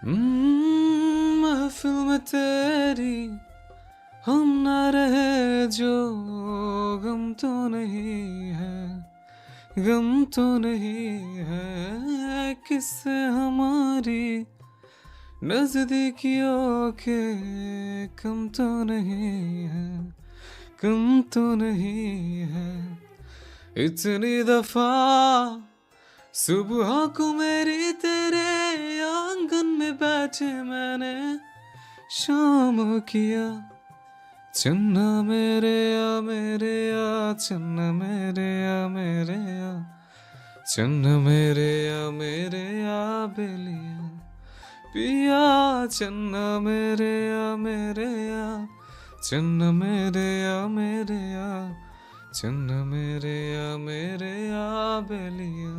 महफिल में तेरी हम ना रहे जो गम तो नहीं है, गम तो नहीं है, किससे हमारी नजदीकियों के कम तो नहीं है, कम तो नहीं है। इतनी दफा सुबह को मेरी तेरे आंगन में बैठे मैंने शाम किया। चन्ना मेरे या चन्ना मेरे या चन्ना मेरे या बेलिया पिया। चन्ना मेरे या चन्ना मेरे या चन्ना मेरे या बेलिया।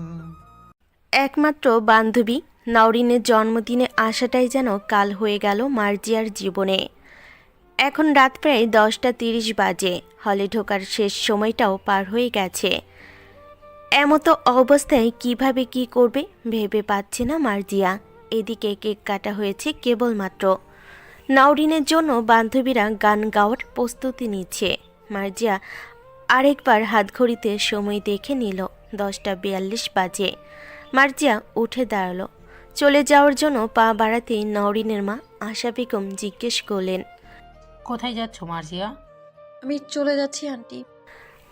একমাত্র বান্ধবী নওরিনের জন্মদিনে আসাটাই যেন কাল হয়ে গেল মার্জিয়ার জীবনে। এখন রাত প্রায় 10টা 30 বাজে। হলে ঢোকার শেষ সময়টাও পার হয়ে গেছে। এমতো অবস্থায় কিভাবে কি করবে ভেবে পাচ্ছে না মার্জিয়া। এদিকে কেক কাটা হয়েছে কেবলমাত্র। নওরিনের জন্য বান্ধবীরা গান গাওয়ার প্রস্তুতি নিচ্ছে। মার্জিয়া আরেকবার হাতঘড়িতে সময় দেখে নিল 10টা 42 বাজে। মার্জিয়া উঠে দাঁড়ালো। চলে যাওয়ার জন্য পা বাড়াতেই নওরিনের মা আশা বেগম জিজ্ঞেস করলেন, কোথায় যাচ্ছ মার্জিয়া? আমি চলে যাচ্ছি আন্টি।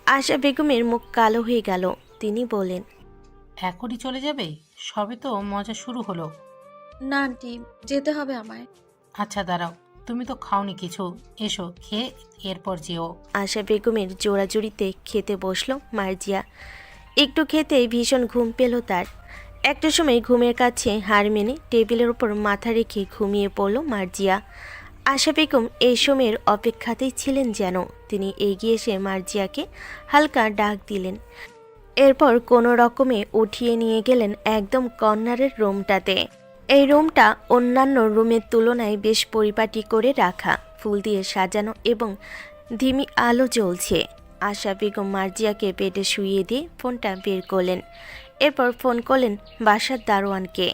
আশা বেগমের মুখ কালো হয়ে গেল। তিনি বলেন, এখনই চলে যাবে? সবে তো মজা শুরু হলো। না আন্টি, যেতে হবে আমায়। আচ্ছা দাঁড়াও, তুমি তো খাওনি কিছু, এসো খেয়ে এরপর যেও। আশা বেগমের জোড়াজুড়িতে খেতে বসলো মার্জিয়া। একটু খেতেই ভীষণ ঘুম পেল তার। একটা সময় ঘুমের কাছে হার মেনে টেবিলের ওপর মাথা রেখে ঘুমিয়ে পড়ল মার্জিয়া। আশা বেগম এই সময়ের অপেক্ষাতেই ছিলেন যেন। তিনি এগিয়ে এসে মার্জিয়াকে হালকা ডাক দিলেন। এরপর কোনো রকমে উঠিয়ে নিয়ে গেলেন একদম কর্নারের রুমটাতে। এই রুমটা অন্যান্য রুমের তুলনায় বেশ পরিপাটি করে রাখা, ফুল দিয়ে সাজানো এবং ধিমি আলো জ্বলছে। আশা বেগম মার্জিয়াকে বেডে শুইয়ে দিয়ে ফোনটা বের করলেন। এরপর ফোন করলেন বাসার দারোয়ানকে।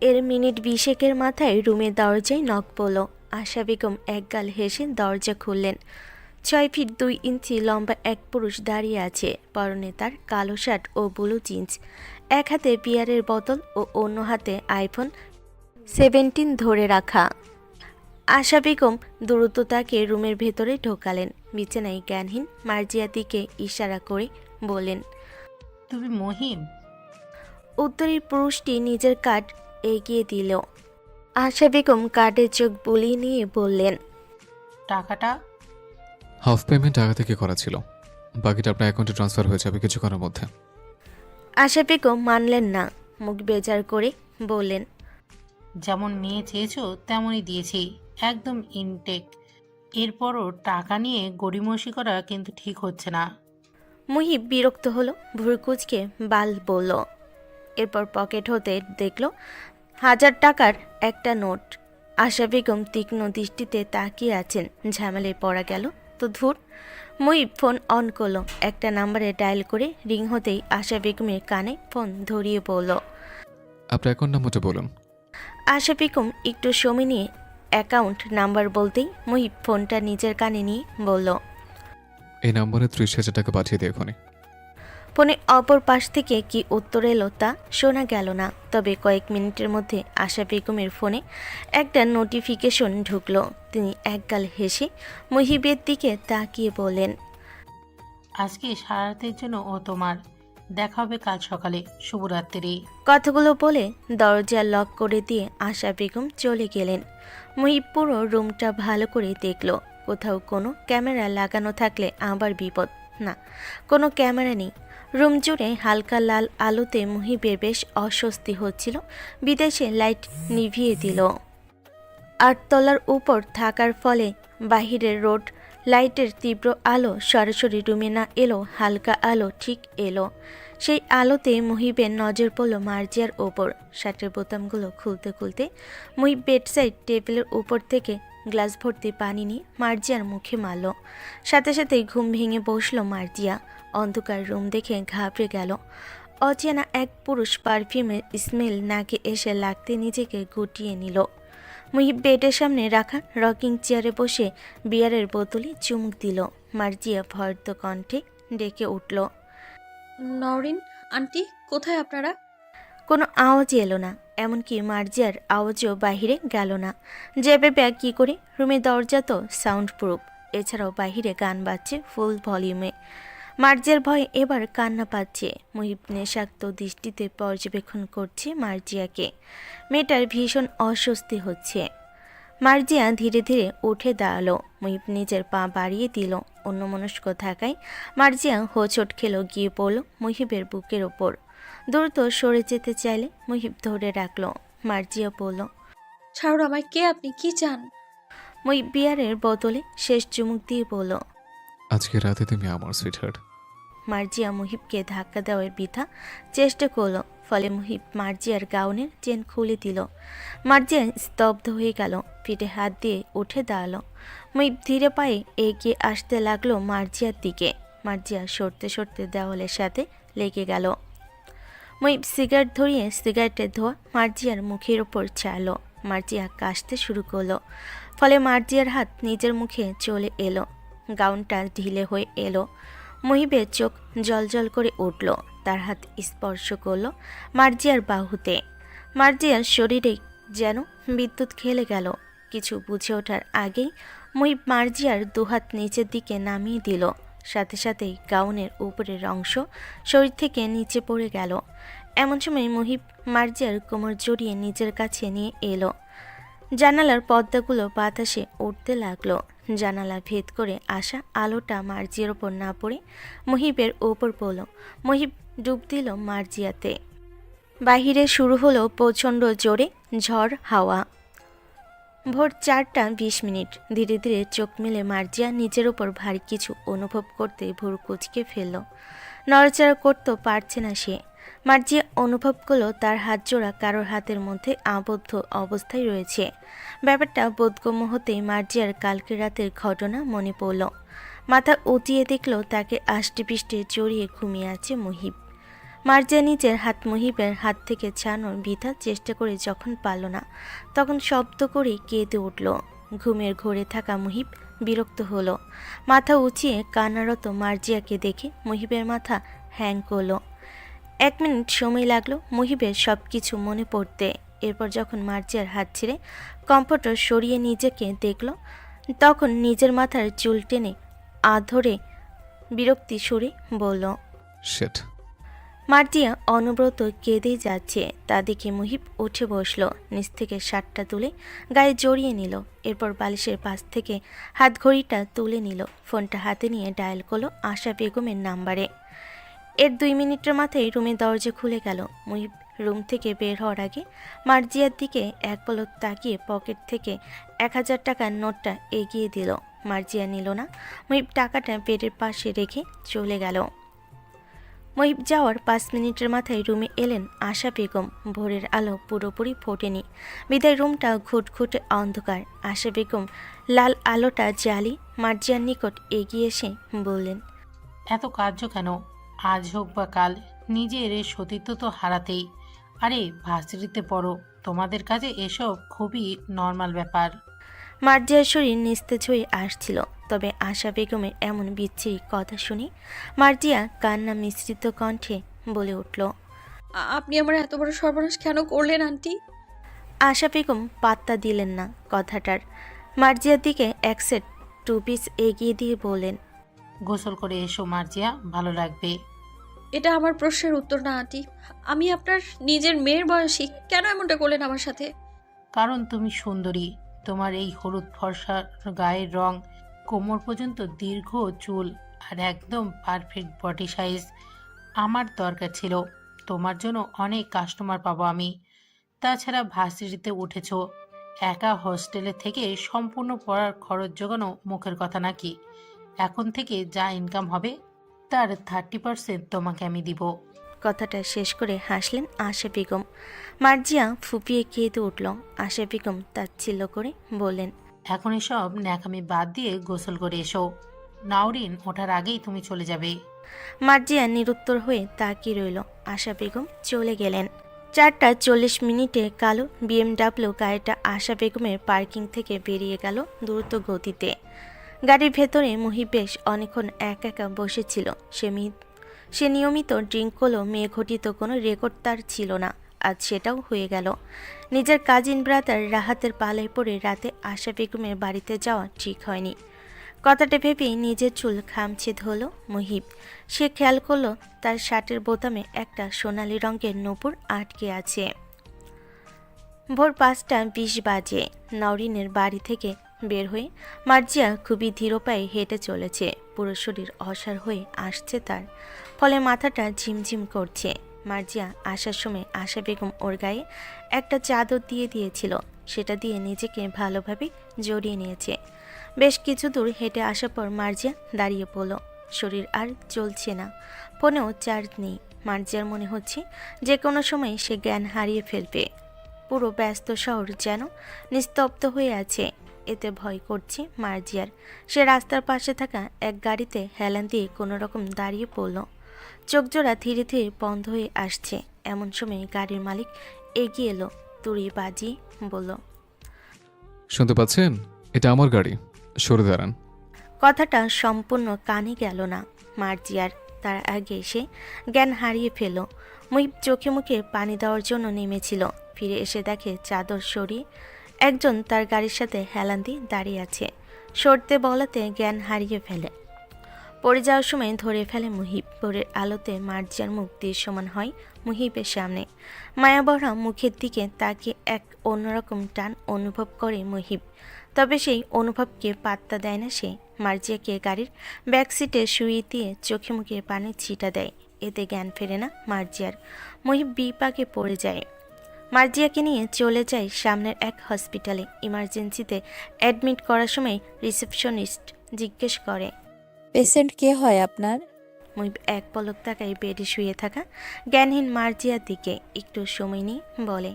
এর মিনিট 20 মাথায় রুমের দরজায় নক পড়ল। আশা বেগম একগাল হেসে দরজা খুললেন। 6 ফিট 2 ইঞ্চি লম্বা এক পুরুষ দাঁড়িয়ে আছে। পরনে তার কালো শার্ট ও ব্লু জিন্স। এক হাতে বিয়ারের বোতল ও অন্য হাতে আইফোন 17 ধরে রাখা। আশা বেগম দ্রুত তাকে রুমের ভেতরে ঢোকালেন। বিছানায় জ্ঞানহীন মার্জিয়ার দিকে ইশারা করে বললেন, তুমি মহিম? উত্তরের পুরুষটি নিজের কার্ড এগিয়ে দিল। আশা বেগম কার্ডের চোখ বুলিয়ে নিয়ে বললেন, টাকাটা? হাফ পেমেন্ট আগে থেকে করা ছিল, বাকিটা আপনার অ্যাকাউন্টে ট্রান্সফার হয়ে যাবে কিছুক্ষণের মধ্যে। আশা বেগম মানলেন না। মুখ বেজার করে বললেন, যেমন মেয়ে চেয়েছো তেমনই দিয়েছি, একদম ইনটেক। এরপরও টাকা নিয়ে গড়িমসি করা কিন্তু ঠিক হচ্ছে না। মুহিব বিরক্ত হলো, ভুরকুচকে বাল বলল। এরপর পকেট হতে দেখল 1000 টাকার একটা নোট। আশা বেগম তীক্ষ্ণ দৃষ্টিতে তাকিয়ে আছেন। ঝামেলায় পড়া গেল তো ধুর। মুহিব ফোন অন করলো। একটা নাম্বারে ডায়াল করে রিং হতেই আশা বেগমের কানে ফোন ধরিয়ে বলল। আপনার অ্যাকাউন্ট নাম্বারটা বলুন। আশা বেগম একটু সময় নিয়ে অ্যাকাউন্ট নাম্বার বলতেই মুহিব ফোনটা নিজের কানে নিয়ে বলল, এই নম্বরে 30,000 টাকা পাঠিয়ে দিয়ে এখনই। ফোনে অপর পাশ থেকে কি উত্তর এলো তা শোনা গেল না। তবে কয়েক মিনিটের মধ্যে আশা বেগমের ফোনে একটা নোটিফিকেশন ঢুকলো। তিনি একগাল হেসে মুহিবের দিকে তাকিয়ে বললেন, আজকে সারা রাতের জন্য ও তোমার। দেখা হবে কাল সকালে। শুভরাত্রি। কথাগুলো বলে দরজা লক করে দিয়ে আশা বেগম চলে গেলেন। মুহিব পুরো রুমটা ভালো করে দেখল। কোথাও কোনো ক্যামেরা লাগানো থাকলে আবার বিপদ। না, কোনো ক্যামেরা নেই। রুম জুড়ে হালকা লাল আলোতে মুহিবের বেশ অস্বস্তি হচ্ছিল। বিদেশে লাইট নিভিয়ে দিল। 8 তলার উপর থাকার ফলে বাহিরের রোড লাইটের তীব্র আলো সরাসরি রুমে না এলো, হালকা আলো ঠিক এলো। সেই আলোতে মুহিবের নজর পড়ল মার্জিয়ার ওপর। শার্টের বোতামগুলো খুলতে খুলতে মুহিব বেডসাইড টেবিলের উপর থেকে গ্লাস ভর্তি পানি নিয়ে মার্জিয়ার মুখে মারল। সাথে সাথেই ঘুম ভেঙে বসল মার্জিয়া। অন্ধকার রুম দেখে ঘাবড়ে গেল। অচেনা এক পুরুষ পারফিউমের স্মেল নাকে এসে লাগতে নিজেকে গুটিয়ে নিল। মুহিব বেডের সামনে রাখা রকিং চেয়ারে বসে বিয়ারের বোতলে চুমুক দিল। মার্জিয়া ভয়ত কণ্ঠে ডেকে উঠল। নওরিন আন্টি, কোথায় আপনারা? কোনো আওয়াজই এলো না, এমনকি মার্জিয়ার আওয়াজও বাহিরে গেল না। জেবে ব্যাগ কী করে? রুমের দরজা তো সাউন্ড প্রুফ, এছাড়াও বাহিরে গান বাজছে ফুল ভলিউমে। মার্জিয়ার ভয়ে এবার কান্না পাচ্ছে। মুহিব নেশাক্ত দৃষ্টিতে পর্যবেক্ষণ করছে মার্জিয়াকে। মেয়েটার ভীষণ অস্বস্তি হচ্ছে। মার্জিয়া ধীরে ধীরে উঠে দাঁড়ালো। মুহিব নিজের পা বাড়িয়ে দিল। অন্যমনস্ক থাকায় মার্জিয়া হোঁচট খেলো, গিয়ে পড়ল মুহিবের বুকের ওপর। দ্রুত সরে যেতে চাইলে মুহিব ধরে রাখলো। মার্জিয়া বলল, ছাড়ুন আমায়, কে আপনি, কি চান? মুহিব বিয়ারের বোতলে শেষ চুমুক দিয়ে বলল। আজকে রাতে তুমি আমার সুইটহার্ট। মার্জিয়া মুহিবকে ধাক্কা দেওয়ার বৃথা চেষ্টা করলো, ফলে মুহিব মার্জিয়ার গাউনের চেন খুলে দিল। মার্জিয়া স্তব্ধ হয়ে গেল, পিঠে হাত দিয়ে উঠে দাঁড়ালো। মুহিব ধীরে পায়ে এগিয়ে আসতে লাগলো মার্জিয়ার দিকে। মার্জিয়া সরতে সরতে দেওয়ালের সাথে লেগে গেল। মুহিব সিগারেট ধরিয়ে সিগারেটের ধোঁয়া মার্জিয়ার মুখের ওপর চালো। মার্জিয়া কাশতে শুরু করলো, ফলে মার্জিয়ার হাত নিজের মুখে চলে এলো। গাউনটা ঢিলে হয়ে এলো। মুহিবের চোখ জলজল করে উঠল। তার হাত স্পর্শ করলো মার্জিয়ার বাহুতে। মার্জিয়ার শরীরে যেন বিদ্যুৎ খেলে গেল। কিছু বুঝে ওঠার আগেই মুহিব মার্জিয়ার দুহাত নিচের দিকে নামিয়ে দিল। সাথে সাথেই গাউনের উপরের অংশ শরীর থেকে নিচে পড়ে গেল। এমন সময় মুহিব মার্জিয়ার কোমর জড়িয়ে নিজের কাছে নিয়ে এলো। জানালার পর্দাগুলো বাতাসে উঠতে লাগলো। জানালা ভেদ করে আসা আলোটা মার্জিয়ার ওপর না পড়ে মুহিবের ওপর পড়ল। মুহিব ডুব দিল মার্জিয়াতে। বাহিরে শুরু হলো প্রচণ্ড জোরে ঝড় হাওয়া। ভোর 4:20। ধীরে ধীরে চোখ মেলে মার্জিয়া নিজের ওপর ভারী কিছু অনুভব করতে ভোর কুচকে ফেলল। নড়াচড়া করতে পারছে না সে। মার্জিয়া অনুভব করলো তার হাত জোড়া কারোর হাতের মধ্যে আবদ্ধ অবস্থায় রয়েছে। ব্যাপারটা বোধগম্য হতেই মার্জিয়ার কালকে রাতের ঘটনা মনে পড়ল। মাথা উঁচিয়ে দেখল তাকে আষ্টেপৃষ্টে জড়িয়ে ঘুমিয়ে আছে মুহিব। মার্জিয়া নিজের হাত মুহিবের হাত থেকে ছাড়ানোর বৃথা চেষ্টা করে যখন পারল না, তখন শব্দ করে কেঁদে উঠল। ঘুমের ঘোরে থাকা মুহিব বিরক্ত হলো। মাথা উঁচিয়ে কান্নারত মার্জিয়াকে দেখে মুহিবের মাথা হ্যাং করলো। 1 মিনিট সময় লাগলো মুহিবের সব কিছু মনে পড়তে। এরপর যখন মার্জিয়ার হাত ছেড়ে কম্ফর্টার সরিয়ে নিজেকে দেখল, তখন নিজের মাথার চুল টেনে আধরে বিরক্তি সুরে বলল, শেট। মার্জিয়া অনবরত কেঁদেই যাচ্ছে। তা দেখে মুহিব উঠে বসলো। নিচ থেকে শার্টটা তুলে গায়ে জড়িয়ে নিল। এরপর বালিশের পাশ থেকে হাতঘড়িটা তুলে নিল। ফোনটা হাতে নিয়ে ডায়াল করলো আশা বেগমের নাম্বারে। এর 2 মিনিটের মাথায় রুমের দরজা খুলে গেল। মুহিব রুম থেকে বের হওয়ার আগে মার্জিয়ার দিকে এক পলক তাকিয়ে পকেট থেকে 1000 টাকার নোটটা এগিয়ে দিল। মার্জিয়া নিল না। মুহিব টাকাটা বেডের পাশে রেখে চলে গেল। মুহিব যাওয়ার 5 মিনিটের মাথায় রুমে এলেন আশা বেগম। ভোরের আলো পুরোপুরি ফোটেনি, বিদায় রুমটা ঘুটঘুটে অন্ধকার। আশা বেগম লাল আলোটা জ্বালিয়ে মার্জিয়ার নিকট এগিয়ে এসে বললেন, এত কার্য কেন? আজ হোক বা কাল নিজের সতীত্ব তো হারাতেই। আরে ভার্সিটিতে পড়ো, তোমাদের কাছে এসব খুবই নর্মাল ব্যাপার। মার্জিয়ার শরীর নিস্তেজ হয়ে আসছিল। তবে আশা বেগমের এমন বিচ্ছিরি কথা শুনে মার্জিয়া কান্না মিশ্রিত কণ্ঠে বলে উঠল, আপনি আমার এত বড় সর্বনাশ কেন করলেন আন্টি? আশা বেগম পাত্তা দিলেন না কথাটার। মার্জিয়ার দিকে 1 সেট 2 পিস এগিয়ে দিয়ে বললেন, গোসল করে এসো মার্জিয়া, ভালো লাগবে। এটা আমার প্রশ্নের উত্তর না আন্টি। আমি আপনার নিজের মেয়ের বয়সী, কেন এমনটা করলেন আমার সাথে? কারণ তুমি সুন্দরী। তোমার এই হলুদ ফর্সা গায়ের রং, কোমর পর্যন্ত দীর্ঘ চুল আর একদম পারফেক্ট বডি সাইজ। আমার দরকার ছিল। তোমার জন্য অনেক কাস্টমার পাবো আমি। তাছাড়া ভার্সিটিতে উঠেছো, একা হোস্টেলে থেকে সম্পূর্ণ পড়ার খরচ জোগানো মুখের কথা নাকি? এখন থেকে যা ইনকাম হবে তার 30% তোমাকে আমি দিব। কথাটা শেষ করে হাসলেন আশা বেগম। মার্জিয়া ফুপিয়ে কেঁদে উঠল। আশা বেগম তাচ্ছিল্য করে বললেন, এখন এসব ন্যাকামি বাদ দিয়ে গোসল করে এসো। নাওরিন ওঠার আগেই তুমি চলে যাবে। মার্জিয়া নিরুত্তর হয়ে তাকিয়ে রইল। আশা বেগম চলে গেলেন। 4:40 কালো বিএমডাব্লিউ গাড়িটা আশা বেগমের পার্কিং থেকে বেরিয়ে গেল দ্রুত গতিতে। গাড়ির ভেতরে মুহিব বেশ অনেকক্ষণ একা একা বসেছিল। সে নিয়মিত ড্রিঙ্ক করলেও মেয়ে ঘটিত কোনো রেকর্ড তার ছিল না। আজ সেটাও হয়ে গেল। নিজের কাজিন ব্রাদার রাহাতের পালায় পড়ে রাতে আশা বেগমের বাড়িতে যাওয়া ঠিক হয়নি। কথাটা ভেবেই নিজের চুল খামছে ধরল মুহিব। সে খেয়াল করলো তার শার্টের বোতামে একটা সোনালি রঙের নূপুর আটকে আছে। ভোর 5:20 বাজে। নওরিনের বাড়ি থেকে বের হয়ে মার্জিয়া খুবই ধীর পায়ে হেঁটে চলেছে। পুরো শরীর অসাড় হয়ে আসছে তার, ফলে মাথাটা ঝিমঝিম করছে। মার্জিয়া আসার সময় আশা বেগম ওর গায়ে একটা চাদর দিয়ে দিয়েছিল, সেটা দিয়ে নিজেকে ভালোভাবে জড়িয়ে নিয়েছে। বেশ কিছু দূর হেঁটে আসার পর মার্জিয়া দাঁড়িয়ে পড়ল। শরীর আর চলছে না, ফোনেও চার্জ নেই। মার্জিয়ার মনে হচ্ছে যে কোনো সময় সে জ্ঞান হারিয়ে ফেলবে। পুরো ব্যস্ত শহর যেন নিস্তব্ধ হয়ে আছে, এতে ভয় করছে মার্জিয়ার। সে রাস্তার পাশে থাকা এক গাড়িতে হেলান দিয়ে কোনো রকম দাঁড়িয়ে পড়ল। চোখজোড়া ধীরে ধীরে বন্ধ হয়ে আসছে। এমন সময় গাড়ির মালিক এগিয়ে এলো, তুড়ি বাজিয়ে বলল, শুনতে পাচ্ছেন? এটা আমার গাড়ি, সরে দাঁড়ান। কথাটা সম্পূর্ণ কানে গেল না মার্জিয়ার। তার আগে সে জ্ঞান হারিয়ে ফেলল। মুহিব চোখে মুখে পানি দেওয়ার জন্য নেমেছিল, ফিরে এসে দেখে চাদর সরিয়ে একজন তার গাড়ির সাথে হেলান দিয়ে দাঁড়িয়ে আছে। সরতে বলাতে জ্ঞান হারিয়ে ফেলে। পড়ে যাওয়ার সময় ধরে ফেলে মুহিব। ভোরের আলোতে মার্জিয়ার মুখ দৃশ্যমান হয় মুহিবের সামনে। মায়াবরা মুখের দিকে তাকিয়ে এক অন্যরকম টান অনুভব করে মুহিব, তবে সেই অনুভবকে পাত্তা দেয় না সে। মার্জিয়াকে গাড়ির ব্যাক সিটে শুইয়ে দিয়ে চোখে মুখে পানির ছিটা দেয়, এতে জ্ঞান ফেরে না মার্জিয়ার। মুহিব বিপাকে পড়ে যায়। মার্জিয়াকে নিয়ে চলে যায় সামনের এক হসপিটালে। ইমার্জেন্সিতে অ্যাডমিট করার সময় রিসেপশনিস্ট জিজ্ঞেস করে, পেশেন্ট কে হয় আপনার? মুহিব এক পলক তাকায় বেডে শুয়ে থাকা জ্ঞানহীন মার্জিয়ার দিকে। একটু সময় নিয়ে বলে,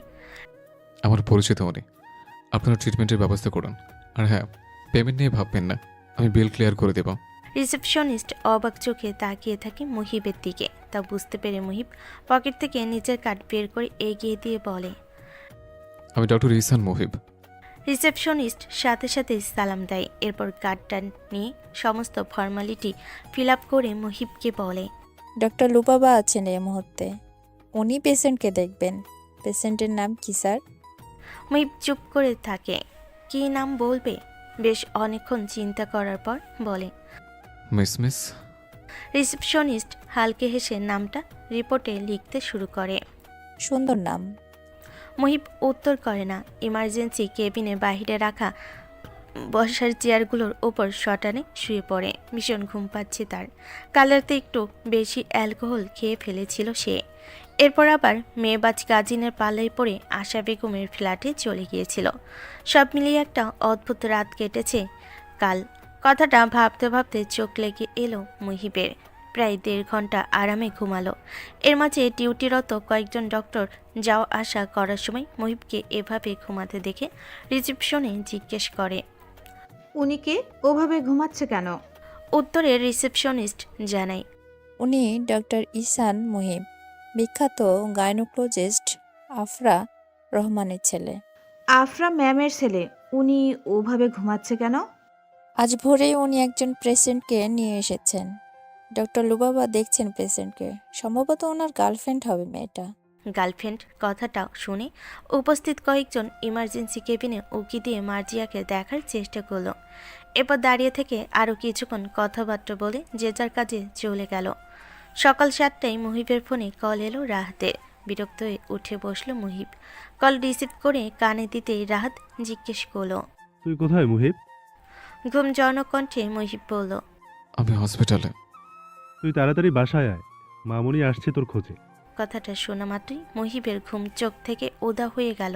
আমার পরিচিত উনি, আপনারা ট্রিটমেন্টের ব্যবস্থা করুন। আর হ্যাঁ, পেমেন্ট নিয়ে ভাববেন না, আমি বিল ক্লিয়ার করে দেব। রিসেপশনিস্ট অবাক চোখে তাকিয়ে থাকে মুহিবের দিকে। তা বুঝতে পেরে মুহিব পকেট থেকে নিজের কার্ড বের করে এগিয়ে দিয়ে বলে, আমি ডক্টর ইহসান মুহিব। রিসেপশনিস্ট সাথে সাথে সালাম দেয়। এরপর কার্ডটা নিয়ে সমস্ত ফর্মালিটি ফিল আপ করে মুহিবকে বলে, ডক্টর লুবাবা আছেন এই মুহূর্তে, উনি পেশেন্টকে দেখবেন। পেশেন্টের নাম কি স্যার? মুহিব চুপ করে থাকে। কী নাম বলবে? বেশ অনেকক্ষণ চিন্তা করার পর বলে, মিস। রিসেপশনিস্ট হালকে হেসে নামটা রিপোর্টে লিখতে শুরু করে। সুন্দর নাম। মুহিব উত্তর করে না। ইমার্জেন্সি কেবিনে বাহিরে রাখা বসার চেয়ারগুলোর ওপর শটানে শুয়ে পড়ে। ভীষণ ঘুম পাচ্ছে তার। কালারতে একটু বেশি অ্যালকোহল খেয়ে ফেলেছিল সে। এরপর আবার মেয়েবাজ কাজিনের পাল্লায় পড়ে আশা বেগমের ফ্ল্যাটে চলে গিয়েছিল। সব মিলিয়ে একটা অদ্ভুত রাত কেটেছে কাল। কথাটা ভাবতে ভাবতে চোখ লেগে এলো মুহিবের। প্রায় 1.5 ঘন্টা আরামে ঘুমালো। এর মাঝে ডিউটিরত কয়েকজন ডক্টর যাওয়া আসা করার সময় মুহিবকে এভাবে ঘুমাতে দেখে রিসেপশনে জিজ্ঞেস করে, উনি কে? ওভাবে ঘুমাচ্ছে কেন? উত্তরে রিসেপশনিস্ট জানায়, উনি ডক্টর ইহসান মুহিব, বিখ্যাত গাইনোকোলজিস্ট আফরা রহমানের ছেলে। আফরা ম্যামের ছেলে। উনি ওভাবে ঘুমাচ্ছে কেন? আজ ভোরেই উনি একজন পেশেন্টকে নিয়ে এসেছেন। ডক্টর লুবাবা দেখছেন পেশেন্টকে, সম্ভবত ওনার গার্লফ্রেন্ড হবে মেয়েটা। গার্লফ্রেন্ড কথাটা শুনে উপস্থিত কয়েকজন ইমার্জেন্সি কেবিনে উকি দিয়ে মার্জিয়াকে দেখার চেষ্টা করলো। এরপর দাঁড়িয়ে থেকে আরও কিছুক্ষণ কথাবার্তা বলে যে যার কাজে চলে গেল। সকাল 7টায় মুহিবের ফোনে কল এলো রাহাতের। বিরক্ত হয়ে উঠে বসলো মুহিব। কল রিসিভ করে কানে দিতেই রাহাত জিজ্ঞেস করলো, তুই কোথায় মুহিব? ঘুমজনক কণ্ঠে মুহিব বলল, আমি হসপিটালে। তুই তাড়াতাড়ি বাসায় আয়, মামুনি আসছে তোর খোঁজে। কথাটা শোনা মাত্রই মুহিবের ঘুম চোখ থেকে উদা হয়ে গেল।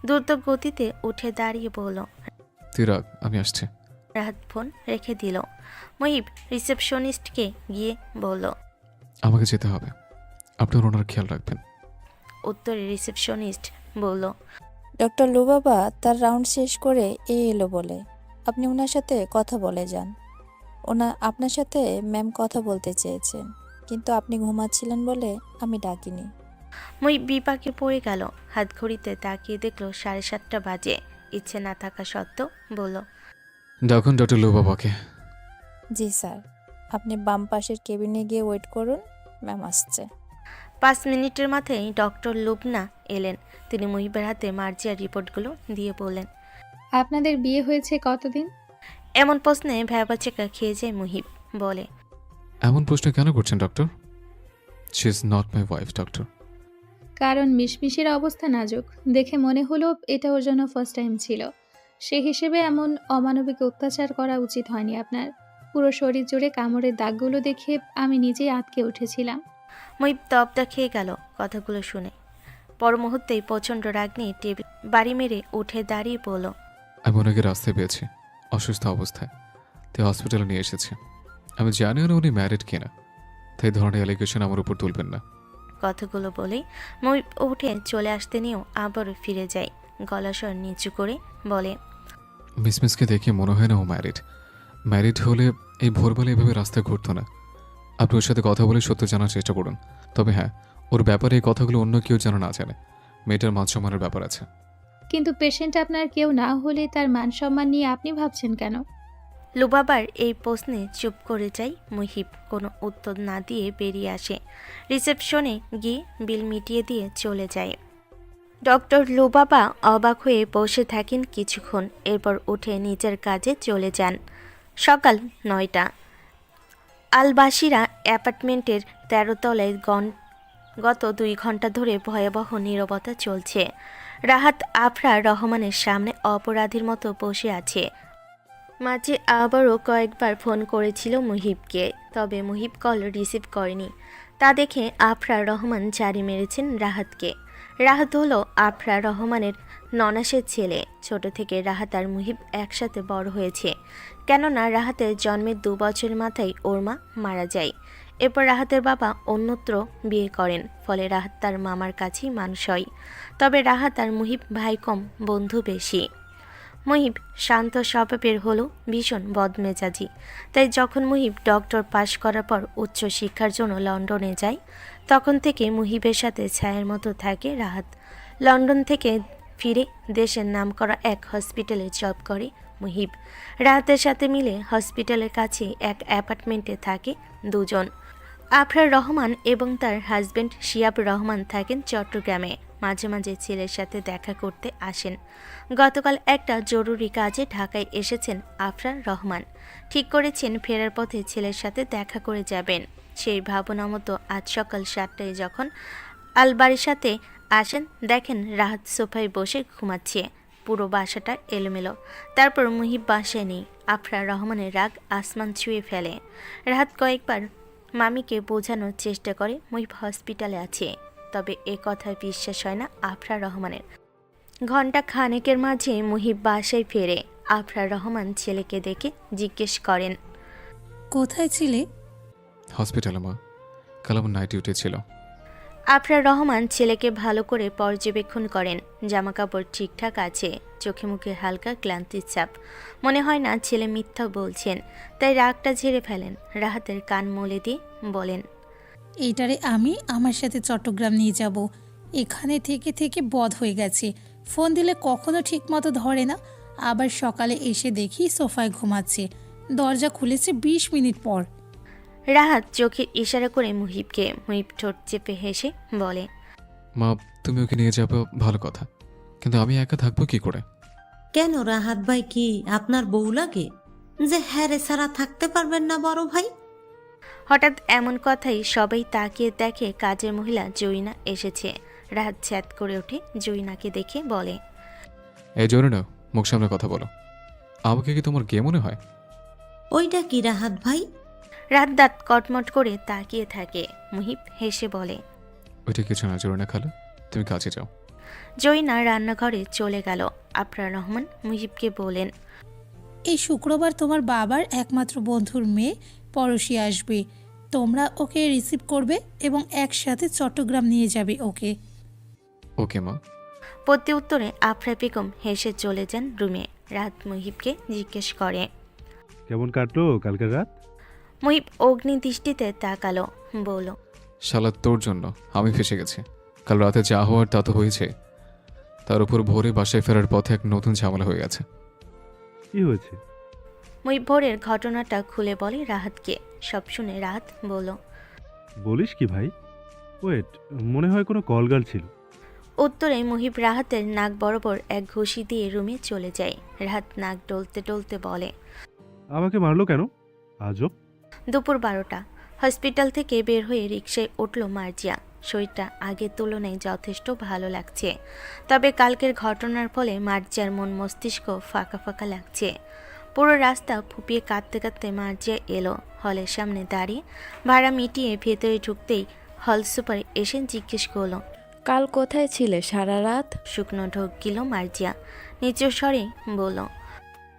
দ্রুত গতিতে উঠে দাঁড়িয়ে বলল, তুই রাখ, আমি আসছি। রাহাত ফোন রেখে দিল। মুহিব রিসেপশনিস্টকে গিয়ে বলল, আমাকে যেতে হবে, আপনার ওনার খেয়াল রাখবেন। উত্তরে রিসেপশনিস্ট বলল, ডক্টর লুবাবা তার রাউন্ড শেষ করে এলো বলে আপনি ওনার সাথে কথা বলে যান। আপনার সাথে ম্যাম কথা বলতে চেয়েছেন, কিন্তু আপনি ঘুমাচ্ছিলেন বলে আমি ডাকিনি। মুহিব বিপাকে পড়ে গেল। হাত ঘড়িতে তাকিয়ে দেখলো 7:30 বাজে। ইচ্ছে না থাকা সত্ত্বেও বলল, ডাকুন ডক্টর লুবাবাকে। জি স্যার, আপনি বাম পাশের কেবিনে গিয়ে ওয়েট করুন, ম্যাম আসছে। 5 মিনিটের মাথায় ডক্টর লুবনা এলেন। তিনি মুহিবের হাতে মার্জিয়ার রিপোর্টগুলো দিয়ে বললেন। আপনাদের বিয়ে হয়েছে কতদিন? এমন প্রশ্নে ভ্যাবাচেকা খেয়ে যায় মুহিব। বলে, এমন প্রশ্ন কেন করছেন doctor? She is not my wife doctor. কারণ মিশমিশের অবস্থা নাজুক দেখে মনে হলো এটা ওর জন্য ফার্স্ট টাইম ছিল। সে হিসেবে এমন অমানবিক অত্যাচার করা উচিত হয়নি আপনার। পুরো শরীর জুড়ে কামড়ের দাগগুলো দেখে আমি নিজেই আটকে উঠেছিলাম। মুহিব তবদা খেয়ে গেল কথাগুলো শুনে। পর মুহূর্তেই প্রচণ্ড রাগ নিয়ে টেবিল বাড়ি মেরে উঠে দাঁড়িয়ে বলল, আমি ওনাকে রাস্তায় পেয়েছি অসুস্থ অবস্থায়, তাই হসপিটালে নিয়ে এসেছি। আমি জানি না উনি ম্যারিড কিনা, তাই ধরনের অ্যালিগেশন আমার উপর তুলবেন না। কথাগুলো বলেই মুহিব উঠে চলে আসতে নিয়েও আবারও ফিরে যায়। গলা স্বর নিচু করে বলে, মিসমিসকে দেখে মনে হয় না ও ম্যারিড হলে এই ভোরবেলা এভাবে রাস্তায় ঘুরতো না। আপনি ওর সাথে কথা বলে সত্য জানার চেষ্টা করুন। তবে হ্যাঁ, ওর ব্যাপারে এই কথাগুলো অন্য কেউ যেন না জানে। মেয়েটার মান সম্মানের ব্যাপার আছে। কিন্তু পেশেন্ট আপনার কেউ না হলে তার মান সম্মান নিয়ে আপনি ভাবছেন কেন? লুবাবার এই প্রশ্নে চুপ করে যায় মুহিব। কোনো উত্তর না দিয়ে বেরিয়ে আসে। রিসেপশনে গিয়ে বিল মিটিয়ে দিয়ে চলে যায়। ডক্টর লুবাবা অবাক হয়ে বসে থাকেন কিছুক্ষণ, এরপর উঠে নিজের কাজে চলে যান। সকাল 9টা। আলবাসিরা অ্যাপার্টমেন্টের 13 তলায় গত 2 ঘন্টা ধরে ভয়াবহ নীরবতা চলছে। রাহাত আফরা রহমানের সামনে অপরাধীর মতো বসে আছে। মাঝে আবারও কয়েকবার ফোন করেছিল মুহিবকে, তবে মুহিব কল রিসিভ করেনি। তা দেখে আফরা রহমান জারি মেরেছেন রাহাতকে। রাহাত হলো আফরা রহমানের ননাসের ছেলে। ছোট থেকে রাহাত আর মুহিব একসাথে বড় হয়েছে, কেননা রাহাতের জন্মের 2 বছর মাথায় ওর মা মারা যায়। এরপর রাহাতের বাবা অন্যত্র বিয়ে করেন, ফলে রাহাত তার মামার কাছেই মানুষ হয়। তবে রাহাত আর মুহিব ভাই কম, বন্ধু বেশি। মুহিব শান্ত স্বভাবের হলো ভীষণ বদমেজাজি। তাই যখন মুহিব ডক্টর পাশ করার পর উচ্চ শিক্ষার জন্য লন্ডনে যায়, তখন থেকে মুহিবের সাথে ছায়ার মতো থাকে রাহাত। লন্ডন থেকে ফিরে দেশের নামকরা এক হসপিটালে জব করে মুহিব। রাহাতের সাথে মিলে হসপিটালের কাছে এক অ্যাপার্টমেন্টে থাকে দুজন। আফরার রহমান এবং তার হাজবেন্ড শিয়াব রহমান থাকেন চট্টগ্রামে। মাঝে মাঝে ছেলের সাথে দেখা করতে আসেন। গতকাল একটা জরুরি কাজে ঢাকায় এসেছেন আফরার রহমান। ঠিক করেছেন ফেরার পথে ছেলের সাথে দেখা করে যাবেন। সেই ভাবনা মতো আজ সকাল 7টায় যখন আলবাড়ির সাথে আসেন, দেখেন রাহাত সোফায় বসে ঘুমাচ্ছে। পুরো বাসাটা এলোমেলো। তারপর মুহিব বাসায় নেই। আফরার রহমানের রাগ আসমান ছুঁয়ে ফেলে। রাহাত কয়েকবার মামিকে বোঝানোর চেষ্টা করে মুহিব হসপিটালে আছে, তবে এ কথায় বিশ্বাস হয় না আফরার রহমানের। ঘণ্টা খানেকের মাঝে মুহিব বাসায় ফেরে। আফরার রহমান ছেলেকে দেখে জিজ্ঞেস করেন, কোথায় ছিলে? হসপিটালে মা, কাল আমার নাইট ডিউটি ছিল। আফরার রহমান ছেলেকে ভালো করে পর্যবেক্ষণ করেন। জামাকাপড় ঠিকঠাক আছে, চোখে মুখে হালকা ক্লান্তির ছাপ। মনে হয় না ছেলে মিথ্যা বলছেন, তাই রাগটা ঝেড়ে ফেলেন। রাহাতের কান মলে দিয়ে বলেন, এইটারে আমি আমার সাথে চট্টগ্রাম নিয়ে যাব। এখানে থেকে থেকে বধ হয়ে গেছে। ফোন দিলে কখনো ঠিক মতো ধরে না। আবার সকালে এসে দেখি সোফায় ঘুমাচ্ছে। দরজা খুলেছে 20 মিনিট পর। রাহাত চোখের ইশারা করে মুহিবকে। মুহিব ঠোঁট চেপে হেসে বলে, মা, তুমি ওকে নিয়ে যাবে ভালো কথা, কিন্তু আমি একা থাকবো কি করে? কেন রাহাত ভাই কি আপনার বউ লাগে যে হ্যারে ছাড়া থাকতে পারবেন না বড় ভাই? হঠাৎ এমন কথাই সবাই তাকিয়ে দেখে কাজের মহিলা জয়িনা এসেছে। রাহাত ছ্যাদ করে ওঠে জয়িনাকে দেখে বলে, এই জন্য না, মুখ সামনে কথা বলো। আমাকে কি তোমার গে মনে হয়? ওইটা কি রাহাত ভাই? রাত দাঁত কটমট করে তাকিয়ে থাকে। মুহিব হেসে বলে, ওইটা কিছু না জোরে না খালা, তুমি কাজে যাও। জয়িনা রান্নাঘরে চলে গেল। আফরার রহমান মুহিবকে বলেন, এই শুক্রবার তোমার বাবার একমাত্র বন্ধুর মেয়ে পরশি আসবে। তোমরা ওকে রিসিভ করবে এবং একসাথে চট্টগ্রাম নিয়ে যাবে ওকে। ওকে মা। প্রতি উত্তরে আফরা বেগম হেসে চলে যান রুমে। রাত মুহিবকে জিজ্ঞেস করে, কেমন কাটলো কালকের রাত? মুহিব অগ্নিদৃষ্টিতে তাকালো, বলল, শালা তোর জন্য আমি ফেসে গেছি। কাল রাতে যা হওয়ার তা তো হয়েছে, তার উপর ভোরে বাসায় ফেরার পথে এক নতুন ঝামেলা হয়ে গেছে। কি হয়েছে? মুহিব ভোরের ঘটনাটা খুলে বলে রাহাতকে। সব শুনে রাহাত বলল, বলিস কি ভাই? ওয়েট, মনে হয় কোনো কলগাল ছিল। উত্তরে মুহিব রাহাতের নাক বরাবর এক ঘুষি দিয়ে রুমে চলে যায়। রাহাত নাক ডলতে ডলতে বলে, আমাকে মারলো কেন? আজব। দুপুর 12টা। হসপিটাল থেকে বের হয়ে রিকশায় উঠল মার্জিয়া। শরীরটা আগের তুলনায় যথেষ্ট ভালো লাগছে, তবে কালকের ঘটনার ফলে মার্জিয়ার মন মস্তিষ্ক ফাঁকা ফাঁকা লাগছে। পুরো রাস্তা ফুপিয়ে কাঁদতে কাঁদতে মার্জিয়া এলো হলের সামনে দাঁড়িয়ে। ভাড়া মিটিয়ে ভেতরে ঢুকতেই হল সুপার এসে জিজ্ঞেস করলো, কাল কোথায় ছিলে সারা রাত? শুকনো ঢোক গিল মার্জিয়া, নিচু স্বরে বলল,